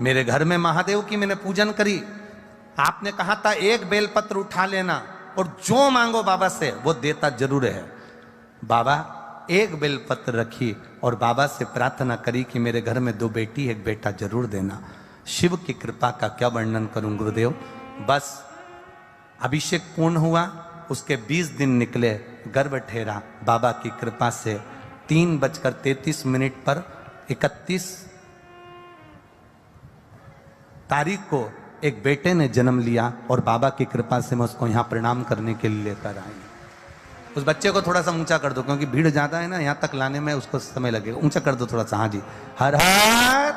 मेरे घर में महादेव की मैंने पूजन करी। आपने कहा था 1 बेलपत्र उठा लेना और जो मांगो बाबा से वो देता जरूर है। बाबा 1 बेलपत्र रखी और बाबा से प्रार्थना करी कि मेरे घर में 2 बेटी 1 बेटा जरूर देना। शिव की कृपा का क्या वर्णन करूं गुरुदेव। बस अभिषेक पूर्ण हुआ, उसके 20 दिन निकले, गर्भ ठहरा। बाबा की कृपा से 3:33 पर 31 तारीख को एक बेटे ने जन्म लिया और बाबा की कृपा से मैं उसको यहां प्रणाम करने के लिए लेकर आई। उस बच्चे को थोड़ा सा ऊंचा कर दो, क्योंकि भीड़ ज्यादा है ना, यहां तक लाने में उसको समय लगेगा। ऊंचा कर दो थोड़ा सा। हाँ जी, हर हर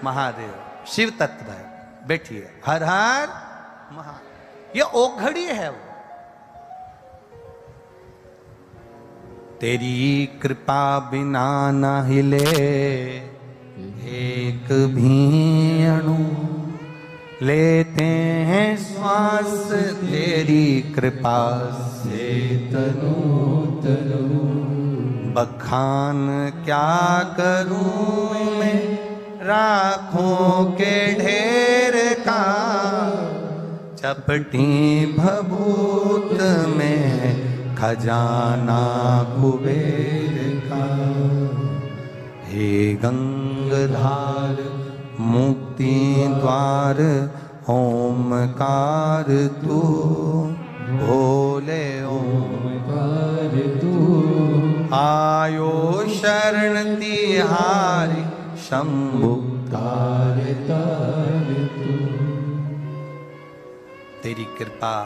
महादेव। शिव तत्व है, बैठिए। हर हर महादेव। ये ओघड़ी है वो। तेरी कृपा बिना न हिले एक भी अणु, लेते हैं श्वास तेरी कृपा से तनु तनु। बखान क्या करूं मैं राखों के ढेर का, चपटी भभूत में खजाना कुबेर का। हे गंगधार मुक्ति द्वार ओमकार तू, भोले ओमकार तू। आयो शरण तिहारी शंभु तार तार तू। तेरी कृपा।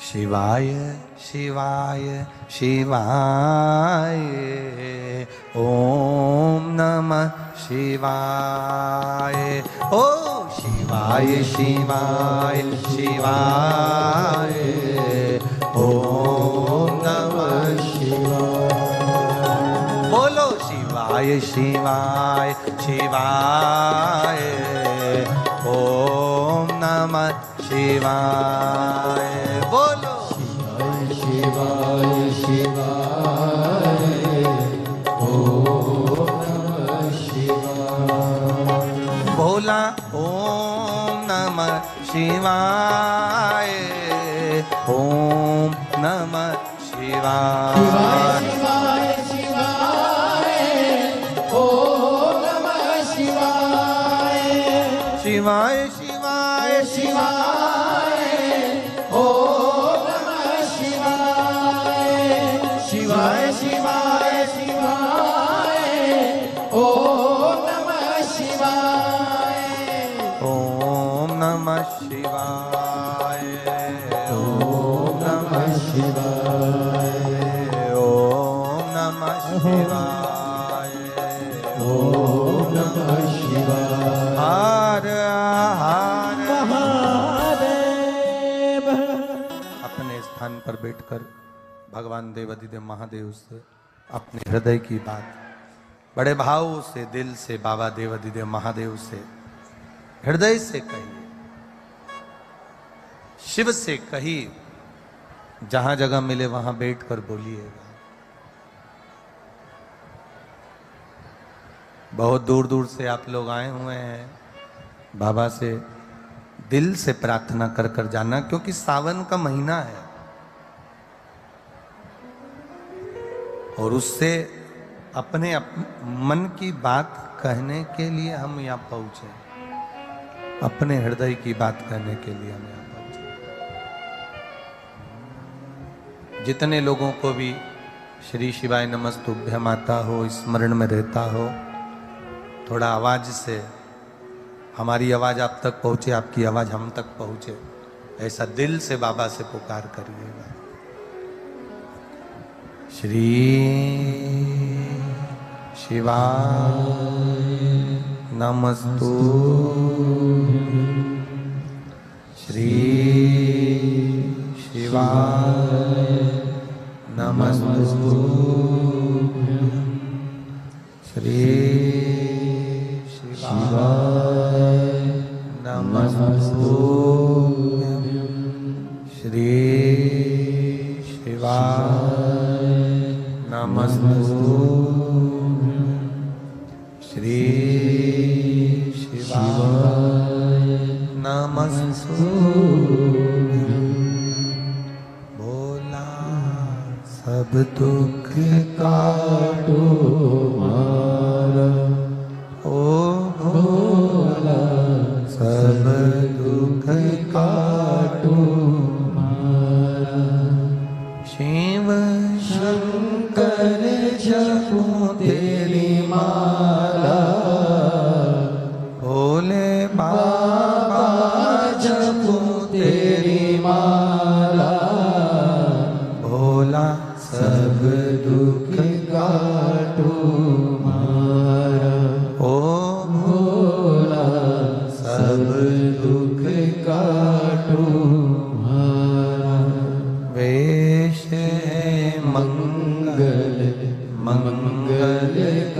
शिवाय शिवाय शिवाय ओम नमः शिवाय। ओ शिवाय शिवाय शिवाय ओम नमः शिवाय। बोलो शिवाय शिवाय शिवाय ओम नमः शिवाय। बोलो शिवाय शिवाय ओम नमः शिवाय। भोला ओम नमः शिवाय ओम नमः शिवाय। शिवाय शिवाय ओम नमः शिवाय। शिवाय शिवाय शिवाय ओम नमः शिवाय। शिवाय शिवाय शिवाय ओम नमः शिवाय। ओम नमः शिवाय ओम नमः शिवाय। ओम नमः शिवाय ओम नमः शिवाय। हर हर महादेव। अपने स्थान पर बैठकर भगवान देवाधिदेव महादेव से अपने हृदय की बात बड़े भाव से, दिल से बाबा देवाधिदेव महादेव से हृदय से कहिए, शिव से कही। जहां जगह मिले वहां बैठकर बोलिएगा। बहुत दूर दूर से आप लोग आए हुए हैं। बाबा से दिल से प्रार्थना कर कर जाना, क्योंकि सावन का महीना है। और उससे अपने मन की बात कहने के लिए हम यहाँ पहुंचे, अपने हृदय की बात कहने के लिए हम यहाँ पहुंचे। जितने लोगों को भी श्री शिवाय नमस्तुभ्य माता हो स्मरण में रहता हो, थोड़ा आवाज से हमारी आवाज आप तक पहुंचे, आपकी आवाज हम तक पहुंचे, ऐसा दिल से बाबा से पुकार करिएगा। श्री शिवाय नमस्तुभ्यं, श्री शिवाय नमस्तुभ्यं, श्री शिवाय नमस्तुभ्यं, श्री शिवाय नमस्तुभ्यं, श्री शिवाय नमस्तुभ्यं। भोला सब दुख काटो मारा, ओ भोला सब दुख काटो मारा। शिव शंकर जपो तेरी माला, भोले बाबा जपो तेरी माला। भोला सब दुख काटो मारा, ओ भोला सब दुख काटो मारा। वेश है मंगल मंगलकारी,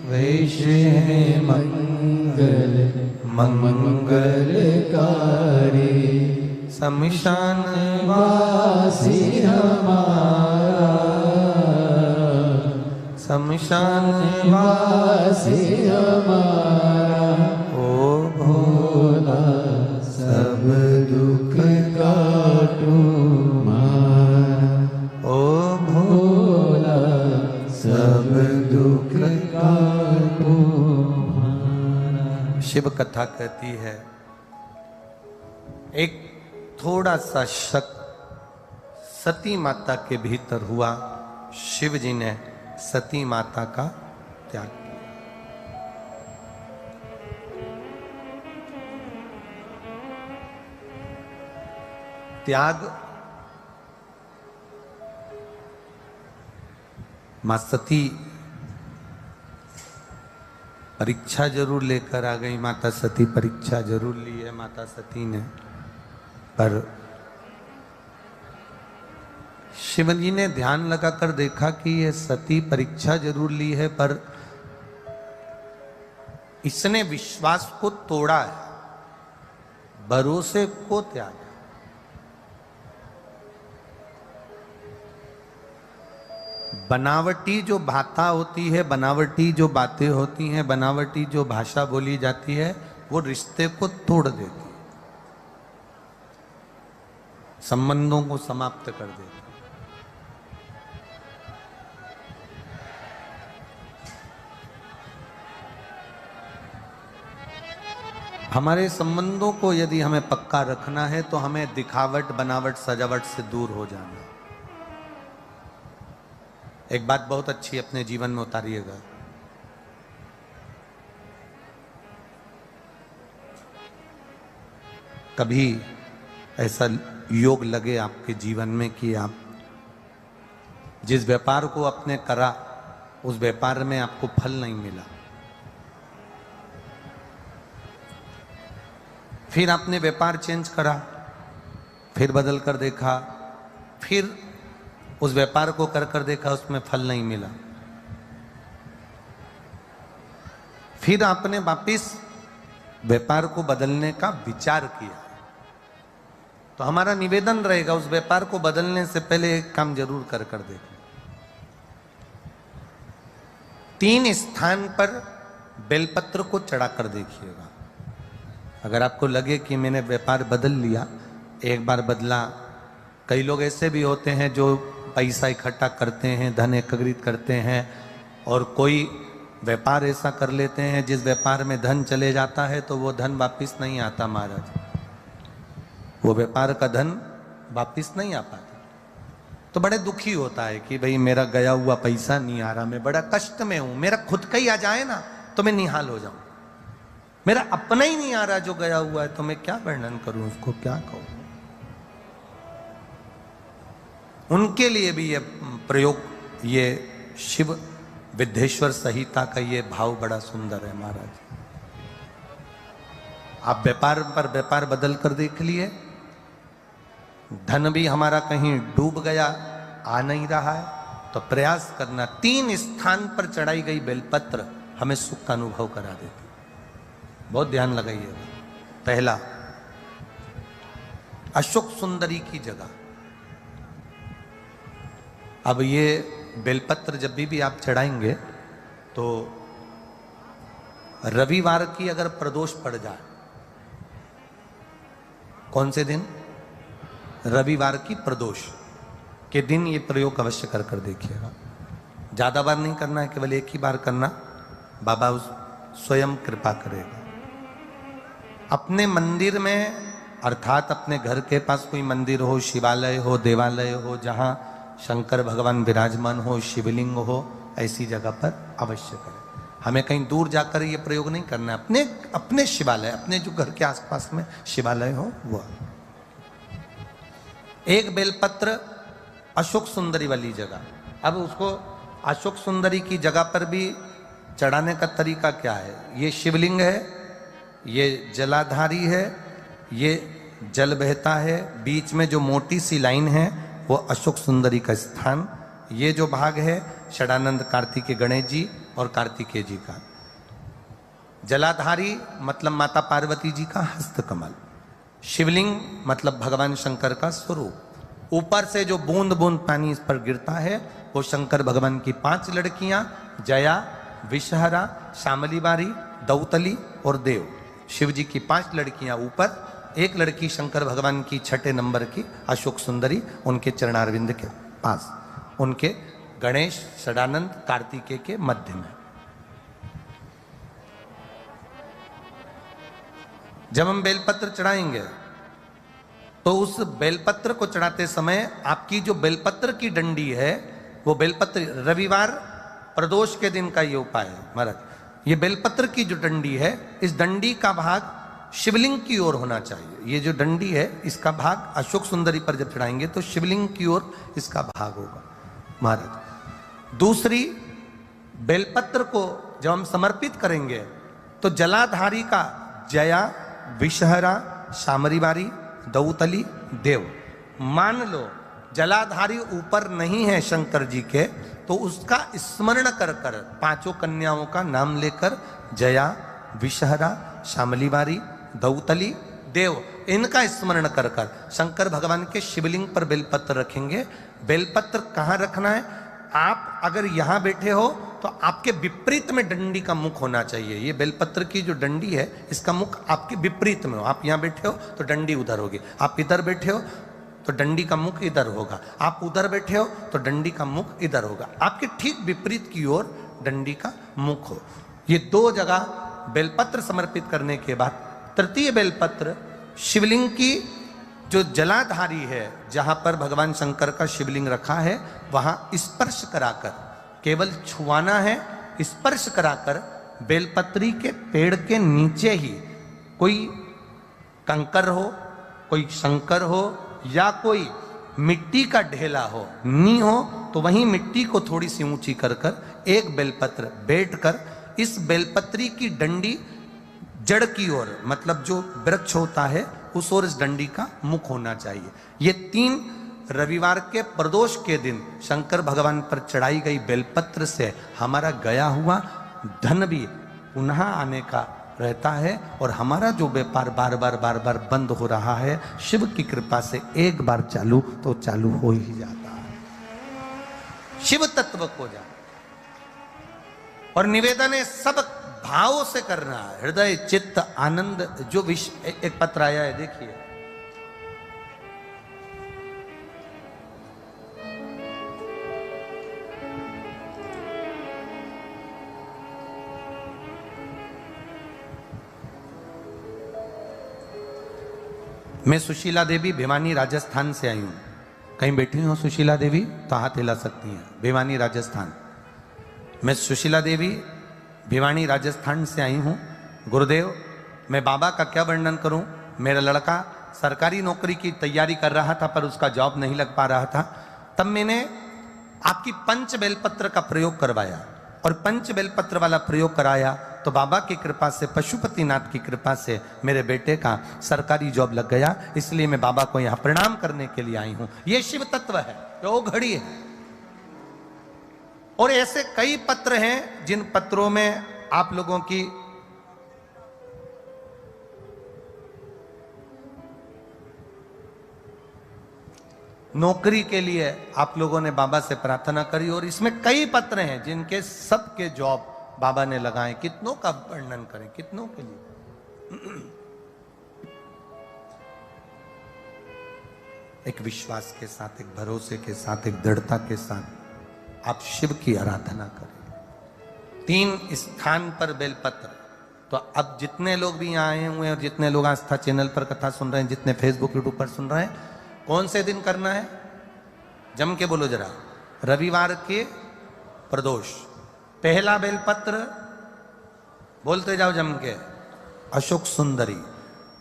वेश है मंगल मंगलकारी। शमशान वासी हमारा, शमशान वासी हमारा। ओ भोला सब दुख काटो मारा, ओ भोला सब दुख काटो मारा। शिव कथा कहती है एक थोड़ा सा शक सती माता के भीतर हुआ, शिव जी ने सती माता का त्याग किया। त्याग मां सती परीक्षा जरूर लेकर आ गई, माता सती परीक्षा जरूर ली है माता सती ने, पर शिव जी ने ध्यान लगाकर देखा कि ये सती परीक्षा जरूर ली है, पर इसने विश्वास को तोड़ा है, भरोसे को त्यागा। बनावटी जो भाषा होती है, बनावटी जो बातें होती हैं, बनावटी जो भाषा बोली जाती है, वो रिश्ते को तोड़ देती है, संबंधों को समाप्त कर देती है। हमारे संबंधों को यदि हमें पक्का रखना है तो हमें दिखावट, बनावट, सजावट से दूर हो जाना। एक बात बहुत अच्छी अपने जीवन में उतारिएगा। कभी ऐसा योग लगे आपके जीवन में कि आप जिस व्यापार को आपने करा उस व्यापार में आपको फल नहीं मिला, फिर आपने व्यापार चेंज करा, फिर बदल कर देखा, फिर उस व्यापार को कर देखा, उसमें फल नहीं मिला, फिर आपने वापिस व्यापार को बदलने का विचार किया, तो हमारा निवेदन रहेगा उस व्यापार को बदलने से पहले एक काम जरूर कर देखना। 3 स्थान पर बेलपत्र को चढ़ाकर देखिएगा। अगर आपको लगे कि मैंने व्यापार बदल लिया, एक बार बदला, कई लोग ऐसे भी होते हैं जो पैसा इकट्ठा करते हैं, धन एकत्रित करते हैं, और कोई व्यापार ऐसा कर लेते हैं जिस व्यापार में धन चले जाता है तो वो धन वापस नहीं आता महाराज, वो व्यापार का धन वापस नहीं आ पाता। तो बड़े दुखी होता है कि भाई मेरा गया हुआ पैसा नहीं आ रहा, मैं बड़ा कष्ट में हूं, मेरा खुद का ही आ जाए ना तो मैं निहाल हो जाऊं, मेरा अपना ही नहीं आ रहा जो गया हुआ है, तो मैं क्या वर्णन करूं, उसको क्या कहूं। उनके लिए भी ये प्रयोग, ये शिव विद्येश्वर संहिता का ये भाव बड़ा सुंदर है महाराज। आप व्यापार पर व्यापार बदल कर देख लिए, धन भी हमारा कहीं डूब गया, आ नहीं रहा है, तो प्रयास करना। 3 स्थान पर चढ़ाई गई बेलपत्र हमें सुख का अनुभव करा देती, बहुत ध्यान लगाइएगा। पहला, अशोक सुंदरी की जगह। अब ये बेलपत्र जब भी आप चढ़ाएंगे तो रविवार की अगर प्रदोष पड़ जाए, कौन से दिन, रविवार की प्रदोष के दिन ये प्रयोग अवश्य कर कर देखिएगा। ज्यादा बार नहीं करना है, केवल एक ही बार करना, बाबा उस स्वयं कृपा करेगा। अपने मंदिर में, अर्थात अपने घर के पास कोई मंदिर हो, शिवालय हो, देवालय हो, जहां शंकर भगवान विराजमान हो, शिवलिंग हो, ऐसी जगह पर अवश्य करें। हमें कहीं दूर जाकर ये प्रयोग नहीं करना है, अपने अपने शिवालय, अपने जो घर के आसपास में शिवालय हो वो। एक बेलपत्र अशोक सुंदरी वाली जगह। अब उसको अशोक सुंदरी की जगह पर भी चढ़ाने का तरीका क्या है? ये शिवलिंग है, ये जलाधारी है, ये जल बहता है, बीच में जो मोटी सी लाइन है वो अशोक सुंदरी का स्थान। ये जो भाग है षडानंद कार्तिकेय गणेश जी और कार्तिकेय जी का। जलाधारी मतलब माता पार्वती जी का हस्तकमल। शिवलिंग मतलब भगवान शंकर का स्वरूप। ऊपर से जो बूंद बूंद पानी इस पर गिरता है वो शंकर भगवान की 5 लड़कियां, जया, विषहरा, शामली बारी, दौतली और देव। शिव जी की 5 लड़कियां ऊपर, एक लड़की शंकर भगवान की 6 नंबर की अशोक सुंदरी उनके चरणारविंद के पास, उनके गणेश, षडानंद, कार्तिकेय के मध्य में। जब हम बेलपत्र चढ़ाएंगे तो उस बेलपत्र को चढ़ाते समय आपकी जो बेलपत्र की डंडी है वो बेलपत्र, रविवार प्रदोष के दिन का ये उपाय है महाराज। ये बेलपत्र की जो डंडी है, इस डंडी का भाग शिवलिंग की ओर होना चाहिए। ये जो डंडी है इसका भाग अशोक सुंदरी पर जब चढ़ाएंगे तो शिवलिंग की ओर इसका भाग होगा महाराज। दूसरी, बेलपत्र को जब हम समर्पित करेंगे तो जलाधारी का जया, विषहरा, शामरी बारी, दौतली, देव। मान लो जलाधारी ऊपर नहीं है शंकर जी के, तो उसका स्मरण कर कर 5 कन्याओं का नाम लेकर जया, विषहरा, शामली बारी, दौतली, देव, इनका स्मरण कर कर शंकर भगवान के शिवलिंग पर बेलपत्र रखेंगे। बेलपत्र कहाँ रखना है? आप अगर यहां बैठे हो तो आपके विपरीत में डंडी का मुख होना चाहिए। ये बेलपत्र की जो डंडी है इसका मुख आपके विपरीत में हो। आप यहां बैठे हो तो डंडी उधर होगी, आप इधर बैठे हो तो डंडी का मुख इधर होगा, आप उधर बैठे हो तो डंडी का मुख इधर होगा। आपके ठीक विपरीत की ओर डंडी का मुख हो। ये 2 जगह बेलपत्र समर्पित करने के बाद तृतीय बेलपत्र शिवलिंग की जो जलाधारी है, जहां पर भगवान शंकर का शिवलिंग रखा है, वहां स्पर्श कराकर, केवल छुआना है, स्पर्श कराकर बेलपत्री के पेड़ के नीचे ही कोई कंकर हो, कोई शंकर हो या कोई मिट्टी का ढेला हो, नी हो, तो वहीं मिट्टी को थोड़ी सी ऊंची कर कर एक बेलपत्र बैठकर इस बेलपत्री की डंडी जड़ की ओर, मतलब जो वृक्ष होता है उस ओर इस डंडी का मुख होना चाहिए। ये 3 रविवार के प्रदोष के दिन शंकर भगवान पर चढ़ाई गई बेलपत्र से हमारा गया हुआ धन भी पुनः आने का रहता है, और हमारा जो व्यापार बार बार बंद हो रहा है, शिव की कृपा से एक बार चालू तो चालू हो ही जाता है। शिव तत्व को जान, और निवेदन है सब भावों से करना है, हृदय, चित्त, आनंद। जो एक पत्र आया है देखिए, मैं सुशीला देवी भिवानी राजस्थान से आई हूँ। कहीं बैठी हो सुशीला देवी तो हाथ हिला सकती हैं। भिवानी राजस्थान। मैं सुशीला देवी भिवानी राजस्थान से आई हूँ। गुरुदेव, मैं बाबा का क्या वर्णन करूँ। मेरा लड़का सरकारी नौकरी की तैयारी कर रहा था पर उसका जॉब नहीं लग पा रहा था। तब मैंने आपकी पंच बेलपत्र का प्रयोग करवाया और पंच बेलपत्र वाला प्रयोग कराया तो बाबा की कृपा से, पशुपतिनाथ की कृपा से मेरे बेटे का सरकारी जॉब लग गया। इसलिए मैं बाबा को यहां प्रणाम करने के लिए आई हूं। यह शिव तत्व है, वो घड़ी है। और ऐसे कई पत्र हैं जिन पत्रों में आप लोगों की नौकरी के लिए आप लोगों ने बाबा से प्रार्थना करी और इसमें कई पत्र हैं जिनके सबके जॉब बाबा ने लगाए। कितनों का वर्णन करें, कितनों के लिए। एक विश्वास के साथ, एक भरोसे के साथ, एक दृढ़ता के साथ आप शिव की आराधना करें। 3 स्थान पर बेलपत्र। तो अब जितने लोग भी यहाँ आए हुए हैं और जितने लोग आस्था चैनल पर कथा सुन रहे हैं, जितने फेसबुक यूट्यूब पर सुन रहे हैं, कौन से दिन करना है जम के बोलो जरा। रविवार के प्रदोष। पहला बेलपत्र बोलते जाओ जम के, अशोक सुंदरी।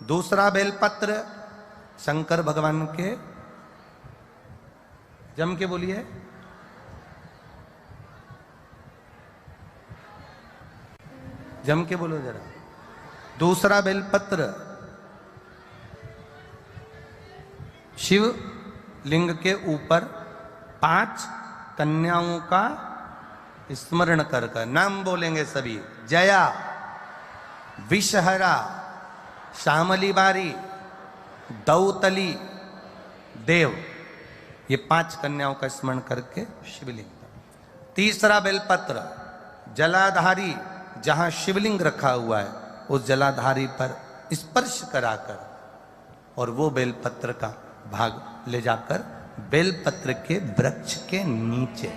दूसरा बेलपत्र शंकर भगवान के, जम के बोलिए, जम के बोलो जरा। दूसरा बेलपत्र शिव लिंग के ऊपर 5 कन्याओं का स्मरण कर कर नाम बोलेंगे सभी। जया, विषहरा, श्यामली बारी, दौतली, देव। ये 5 कन्याओं का स्मरण करके शिवलिंग पर। तीसरा बेलपत्र जलाधारी, जहां शिवलिंग रखा हुआ है उस जलाधारी पर स्पर्श कराकर और वो बेलपत्र का भाग ले जाकर बेलपत्र के वृक्ष के नीचे।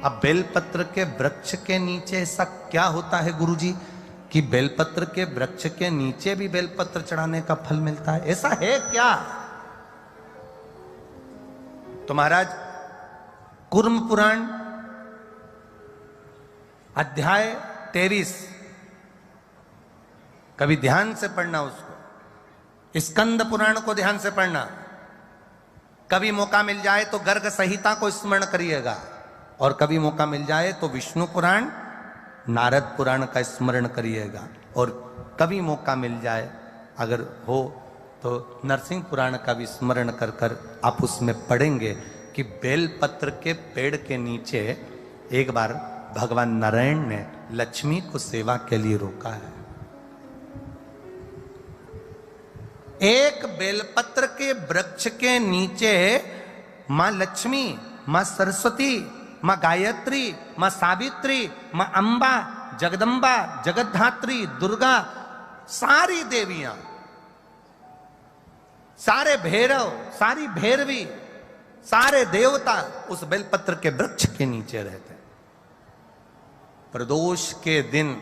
अब बेलपत्र के वृक्ष के नीचे ऐसा क्या होता है गुरुजी कि बेलपत्र के वृक्ष के नीचे भी बेलपत्र चढ़ाने का फल मिलता है? ऐसा है क्या? तो महाराज कूर्म पुराण अध्याय 23 कभी ध्यान से पढ़ना उसको। स्कंद पुराण को ध्यान से पढ़ना। कभी मौका मिल जाए तो गर्ग संहिता को स्मरण करिएगा और कभी मौका मिल जाए तो विष्णु पुराण, नारद पुराण का स्मरण करिएगा और कभी मौका मिल जाए अगर हो तो नरसिंह पुराण का भी स्मरण कर कर आप उसमें पढ़ेंगे कि बेलपत्र के पेड़ के नीचे एक बार भगवान नारायण ने लक्ष्मी को सेवा के लिए रोका है। एक बेलपत्र के वृक्ष के नीचे मां लक्ष्मी, मां सरस्वती, मां गायत्री, मां सावित्री, मां अंबा, जगदम्बा, जगद्धात्री, दुर्गा, सारी देवियां, सारे भैरव, सारी भैरवी, सारे देवता उस बेलपत्र के वृक्ष के नीचे रहते हैं। प्रदोष के दिन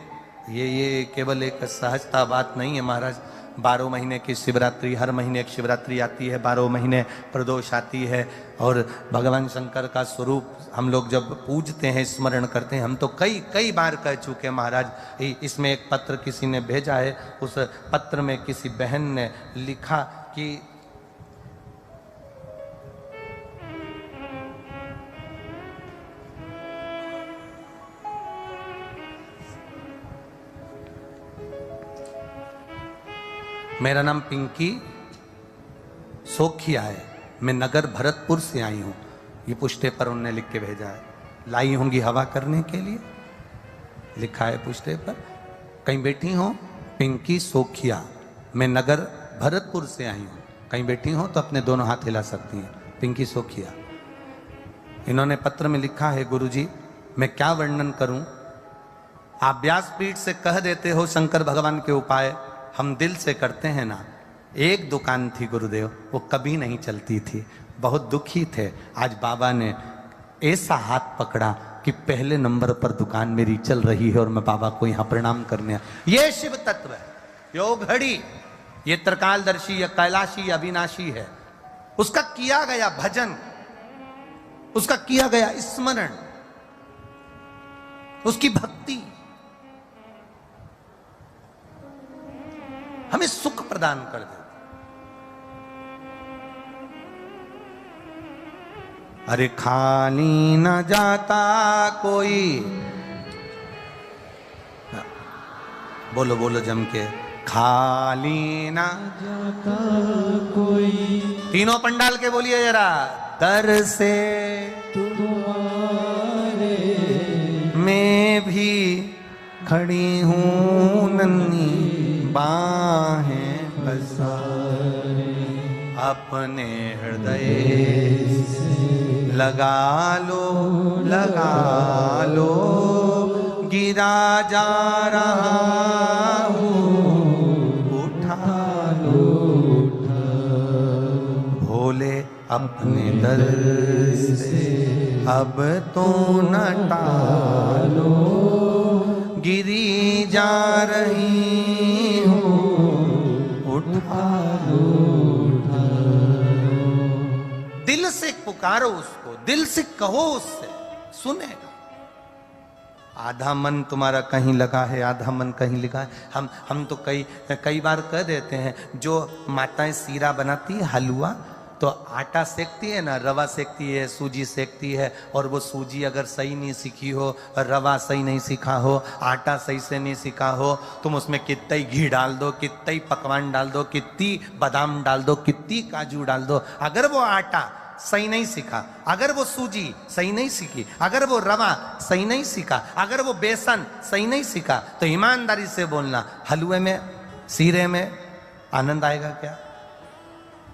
ये केवल एक सहजता बात नहीं है महाराज। 12 महीने की शिवरात्रि, हर महीने एक शिवरात्रि आती है, 12 महीने प्रदोष आती है और भगवान शंकर का स्वरूप हम लोग जब पूजते हैं, स्मरण करते हैं। हम तो कई बार कह चुके महाराज। इसमें एक पत्र किसी ने भेजा है, उस पत्र में किसी बहन ने लिखा कि मेरा नाम पिंकी सोखिया है, मैं नगर भरतपुर से आई हूँ। ये पुष्टे पर उन्होंने लिख के भेजा है। लाई होंगी हवा करने के लिए, लिखा है पुष्टे पर। कहीं बैठी हो पिंकी सोखिया, मैं नगर भरतपुर से आई हूँ। कहीं बैठी हो तो अपने दोनों हाथ हिला सकती हैं। पिंकी सोखिया, इन्होंने पत्र में लिखा है, गुरुजी मैं क्या वर्णन करूं। आप व्यासपीठ से कह देते हो शंकर भगवान के उपाय, हम दिल से करते हैं ना। एक दुकान थी गुरुदेव, वो कभी नहीं चलती थी, बहुत दुखी थे। आज बाबा ने ऐसा हाथ पकड़ा कि पहले नंबर पर दुकान मेरी चल रही है और मैं बाबा को यहाँ प्रणाम करने। ये शिव तत्व है। यो घड़ी ये त्रिकालदर्शी या कैलाशी अविनाशी है। उसका किया गया भजन, उसका किया गया स्मरण, उसकी भक्ति हमें सुख प्रदान कर देती। अरे खाली न जाता कोई, बोलो बोलो जम के, खाली ना जाता कोई, तीनों पंडाल के बोलिए जरा, दर से तुम्हारे मैं भी खड़ी हूँ नन्ही बाहें पसारे, अपने हृदय लगा लो गिरा जा रहा हूँ, उठा लो भोले अपने दर से अब तो न टालो, गिरी जा रही हूँ, उठा लो। दिल से पुकारो उसको, दिल से कहो उससे, सुनेगा। आधा मन तुम्हारा कहीं लगा है, आधा मन कहीं लगा है। हम तो कई बार कह देते हैं, जो माताएं सीरा बनाती है हलवा, तो आटा सेकती है ना, रवा सेकती है, सूजी सेकती है, और वो सूजी अगर सही नहीं सीखी हो, रवा सही नहीं सीखा हो, आटा सही से नहीं सीखा हो, तुम उसमें कितना ही घी डाल दो, कितना ही पकवान डाल दो, कितनी बादाम डाल दो, कितनी काजू डाल दो, अगर वो आटा सही नहीं सीखा, अगर वो सूजी सही नहीं सीखी, अगर वो रवा सही नहीं सीखा, अगर वो बेसन सही नहीं सीखा, तो ईमानदारी से बोलना, हलवे में, सीरे में आनंद आएगा क्या?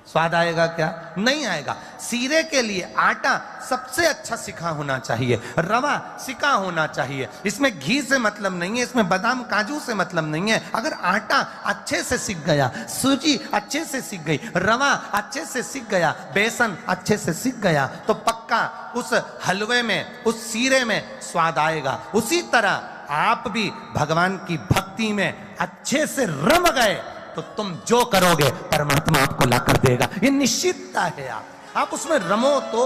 स्वाद आएगा क्या? नहीं आएगा। सीरे के लिए आटा सबसे अच्छा सिखा होना चाहिए, रवा सिखा होना चाहिए, इसमें घी से मतलब नहीं है, इसमें बादाम काजू से मतलब नहीं है। अगर आटा अच्छे से सीख गया, सूजी अच्छे से सीख गई, रवा अच्छे से सीख गया, बेसन अच्छे से सीख गया, तो पक्का उस हलवे में, उस सीरे में स्वाद आएगा। उसी तरह आप भी भगवान की भक्ति में अच्छे से रम गए तो तुम जो करोगे परमात्मा आपको ला कर देगा, ये निश्चितता है। आप उसमें रमो तो।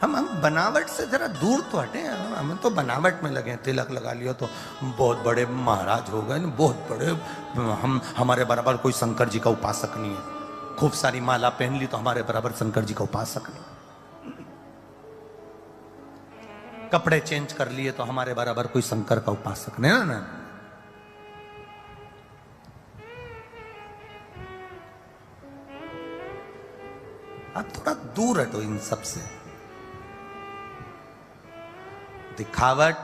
हम बनावट से जरा दूर तो हटे, हम तो बनावट में लगे। तिलक लगा लिया तो बहुत बड़े महाराज हो गए, बहुत बड़े, हमारे बराबर कोई शंकर जी का उपासक नहीं है। खूब सारी माला पहन ली तो हमारे बराबर शंकर जी का उपासक नहीं। कपड़े चेंज कर लिए तो हमारे बराबर कोई शंकर का उपासक नहीं। ना आप थोड़ा दूर हटो इन सब से। दिखावट,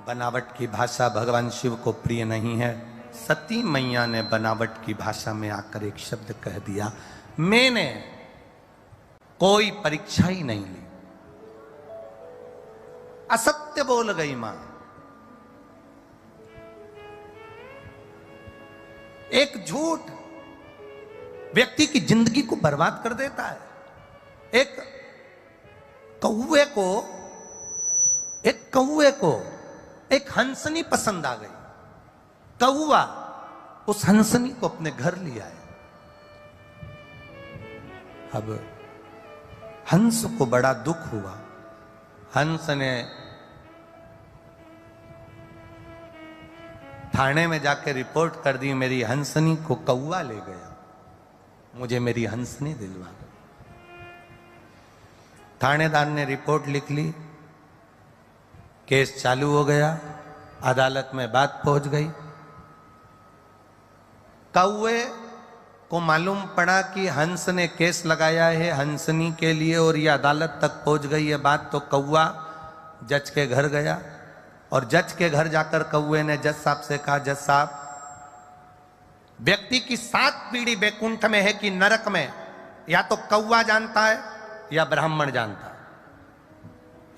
बनावट की भाषा भगवान शिव को प्रिय नहीं है। सती मैया ने बनावट की भाषा में आकर एक शब्द कह दिया, मैंने कोई परीक्षा ही नहीं ली। असत्य बोल गई मां। एक झूठ व्यक्ति की जिंदगी को बर्बाद कर देता है। एक कौवे को एक हंसनी पसंद आ गई। कौवा उस हंसनी को अपने घर लिया है। अब हंस को बड़ा दुख हुआ। हंस ने थाने में जाकर रिपोर्ट कर दी, मेरी हंसनी को कौवा ले गया, मुझे मेरी हंसनी दिलवा दो। थानेदार ने रिपोर्ट लिख ली, केस चालू हो गया, अदालत में बात पहुंच गई। कौवे को मालूम पड़ा कि हंस ने केस लगाया है हंसनी के लिए और ये अदालत तक पहुंच गई है बात, तो कौवा जज के घर गया और जज के घर जाकर कौवे ने जज साहब से कहा, जज साहब, व्यक्ति की 7 पीढ़ी बैकुंठ में है कि नरक में, या तो कौवा जानता है या ब्राह्मण जानता है।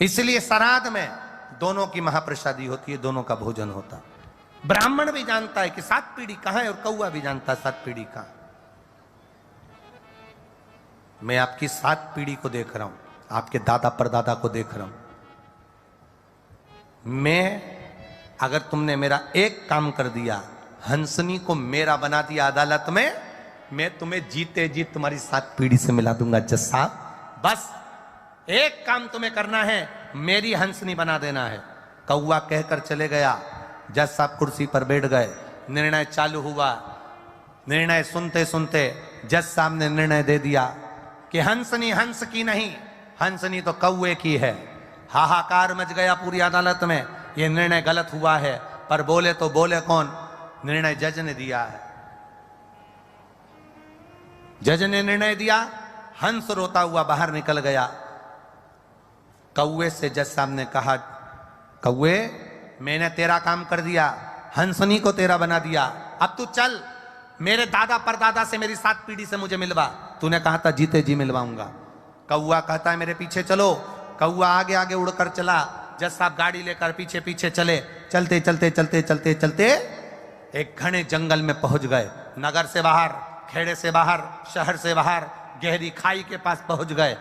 इसलिए श्राद्ध में दोनों की महाप्रसादी होती है, दोनों का भोजन होता है। ब्राह्मण भी जानता है कि 7 पीढ़ी कहां है और कौवा भी जानता है 7 पीढ़ी कहां। मैं आपकी 7 पीढ़ी को देख रहा हूं, आपके दादा परदादा को देख रहा हूं। मैं अगर तुमने मेरा एक काम कर दिया, हंसनी को मेरा बना दिया अदालत में, मैं तुम्हें जीते जी तुम्हारी 7 पीढ़ी से मिला दूंगा जज साहब। बस एक काम तुम्हें करना है, मेरी हंसनी बना देना है। कौआ कहकर चले गया। जज साहब कुर्सी पर बैठ गए। निर्णय चालू हुआ। निर्णय सुनते सुनते जज साहब ने निर्णय दे दिया कि हंसनी हंस की नहीं, हंसनी तो कौए की है। हाहाकार मच गया पूरी अदालत में, यह निर्णय गलत हुआ है। पर बोले तो बोले कौन? निर्णय जज ने दिया है। जज ने निर्णय दिया, हंस रोता हुआ बाहर निकल गया। कौए से जज साहब ने कहा, कौए मैंने तेरा काम कर दिया, हंसनी को तेरा बना दिया, अब तू चल मेरे दादा परदादा से मेरी 7 पीढ़ी से मुझे मिलवा। तूने कहा था जीते जी मिलवाऊंगा। कौआ कहता है मेरे पीछे चलो। कौआ आगे आगे उड़कर चला। जज साहब गाड़ी लेकर पीछे पीछे चले। चलते चलते चलते चलते चलते एक घने जंगल में पहुंच गए। नगर से बाहर, खेड़े से बाहर, शहर से बाहर, गहरी खाई के पास पहुंच गए।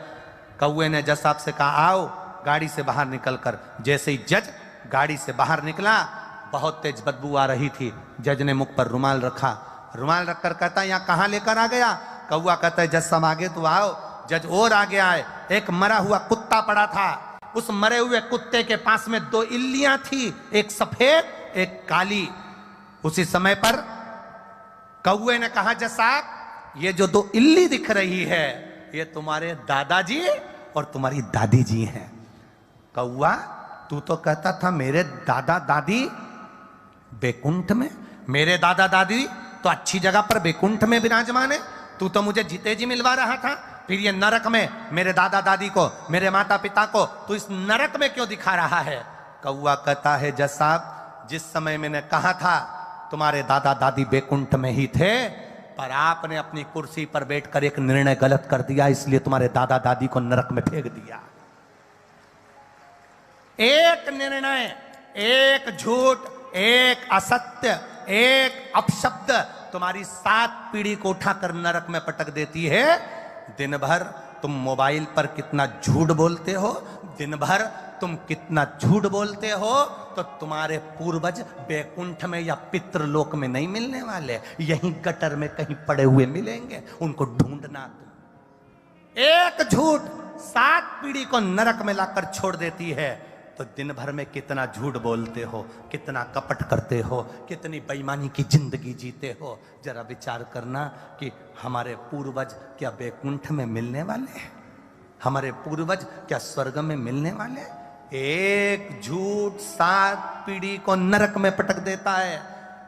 कौए ने जज साहब से कहा आओ गाड़ी से बाहर निकलकर। जैसे ही जज गाड़ी से बाहर निकला, बहुत तेज बदबू आ रही थी। जज ने मुख पर रुमाल रखा। रुमाल रखकर कहता है यहाँ कहाँ लेकर आ गया? कौआ कहता है जज साहब आगे तो आओ। जज और आगे आए। एक मरा हुआ कुत्ता पड़ा था। उस मरे हुए कुत्ते के पास में 2 इल्लियां थी, एक सफेद एक काली। उसी समय पर कौए ने कहा जज साहब ये जो 2 इल्ली दिख रही है ये तुम्हारे दादाजी और तुम्हारी दादी जी हैं। कौआ तू तो कहता था मेरे दादा दादी बैकुंठ में, मेरे दादा दादी तो अच्छी जगह पर बैकुंठ में विराजमान है। तू तो मुझे जीते जी मिलवा रहा था, फिर ये नरक में मेरे दादा दादी को, मेरे माता पिता को तू इस नरक में क्यों दिखा रहा है? कौआ कहता है जज साहब जिस समय मैंने कहा था तुम्हारे दादा दादी बैकुंठ में ही थे, पर आपने अपनी कुर्सी पर बैठकर एक निर्णय गलत कर दिया, इसलिए तुम्हारे दादा दादी को नरक में फेंक दिया। एक निर्णय, एक झूठ, एक असत्य, एक अपशब्द तुम्हारी 7 पीढ़ी को उठाकर नरक में पटक देती है। दिन भर तुम मोबाइल पर कितना झूठ बोलते हो, दिन भर तुम कितना झूठ बोलते हो, तो तुम्हारे पूर्वज बैकुंठ में या पितृलोक में नहीं मिलने वाले, यहीं गटर में कहीं पड़े हुए मिलेंगे, उनको ढूंढना तुम। एक झूठ 7 पीढ़ी को नरक में लाकर छोड़ देती है। तो दिन भर में कितना झूठ बोलते हो, कितना कपट करते हो, कितनी बेईमानी की जिंदगी जीते हो। जरा विचार करना कि हमारे पूर्वज क्या बैकुंठ में मिलने वाले हैं? हमारे पूर्वज क्या स्वर्ग में मिलने वाले हैं? एक झूठ 7 पीढ़ी को नरक में पटक देता है।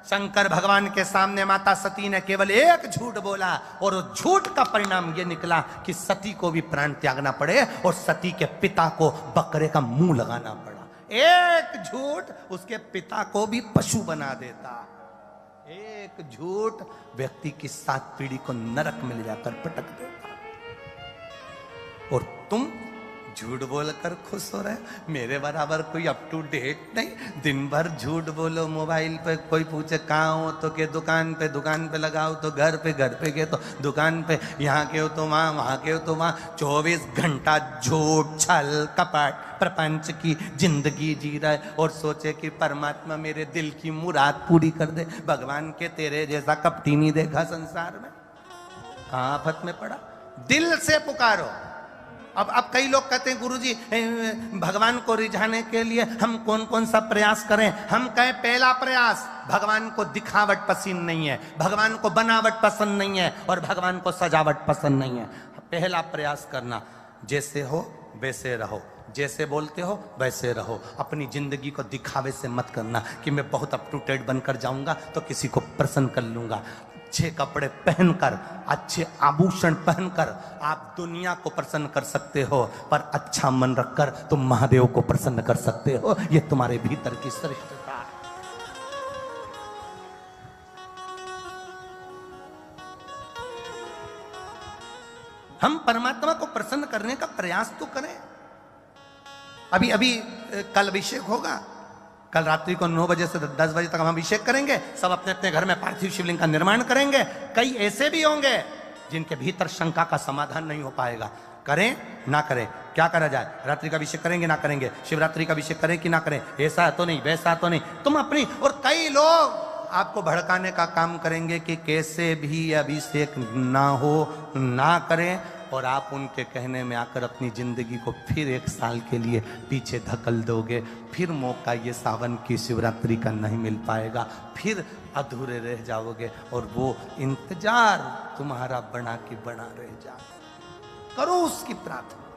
शंकर भगवान के सामने माता सती ने केवल एक झूठ बोला और उस झूठ का परिणाम यह निकला कि सती को भी प्राण त्यागना पड़े और सती के पिता को बकरे का मुंह लगाना पड़ा। एक झूठ उसके पिता को भी पशु बना देता। एक झूठ व्यक्ति की 7 पीढ़ी को नरक में ले जाकर पटक देता। और तुम झूठ बोलकर खुश हो रहे, मेरे बराबर कोई अप टू डेट नहीं। दिन भर झूठ बोलो मोबाइल पे, कोई पूछे कहाँ हो तो के दुकान पे लगाओ तो घर पे के तो दुकान पे, यहाँ के हो तो वहाँ के हो तो वहाँ। 24 घंटा झूठ, छल, कपट, प्रपंच की जिंदगी जी रहा है और सोचे कि परमात्मा मेरे दिल की मुराद पूरी कर दे। भगवान के तेरे जैसा कपटी नहीं देखा संसार में। कहाँ आफत में पड़ा? दिल से पुकारो। अब कई लोग कहते हैं गुरुजी भगवान को रिझाने के लिए हम कौन कौन सा प्रयास करें? हम कहें पहला प्रयास, भगवान को दिखावट पसंद नहीं है, भगवान को बनावट पसंद नहीं है और भगवान को सजावट पसंद नहीं है। पहला प्रयास करना, जैसे हो वैसे रहो, जैसे बोलते हो वैसे रहो। अपनी जिंदगी को दिखावे से मत करना कि मैं बहुत अप टू डेट बनकर जाऊंगा तो किसी को प्रसन्न कर लूंगा। अच्छे कपड़े पहनकर, अच्छे आभूषण पहनकर आप दुनिया को प्रसन्न कर सकते हो, पर अच्छा मन रखकर तुम महादेव को प्रसन्न कर सकते हो। यह तुम्हारे भीतर की श्रेष्ठता है। हम परमात्मा को प्रसन्न करने का प्रयास तो करें। अभी कल अभिषेक होगा, कल रात्रि को 9 बजे से 10 बजे तक हम अभिषेक करेंगे। सब अपने अपने घर में पार्थिव शिवलिंग का निर्माण करेंगे। कई ऐसे भी होंगे जिनके भीतर शंका का समाधान नहीं हो पाएगा। करें ना करें, क्या करा जाए? रात्रि का अभिषेक करेंगे ना करेंगे, शिवरात्रि का अभिषेक करें कि ना करें, ऐसा तो नहीं वैसा तो नहीं, तुम अपनी। और कई लोग आपको भड़काने का काम करेंगे कि कैसे भी अभिषेक ना हो, ना करें, और आप उनके कहने में आकर अपनी जिंदगी को फिर 1 साल के लिए पीछे धकल दोगे। फिर मौका ये सावन की शिवरात्रि का नहीं मिल पाएगा, फिर अधूरे रह जाओगे, और वो इंतजार तुम्हारा बना के बना रह जाओ। करो उसकी प्रार्थना।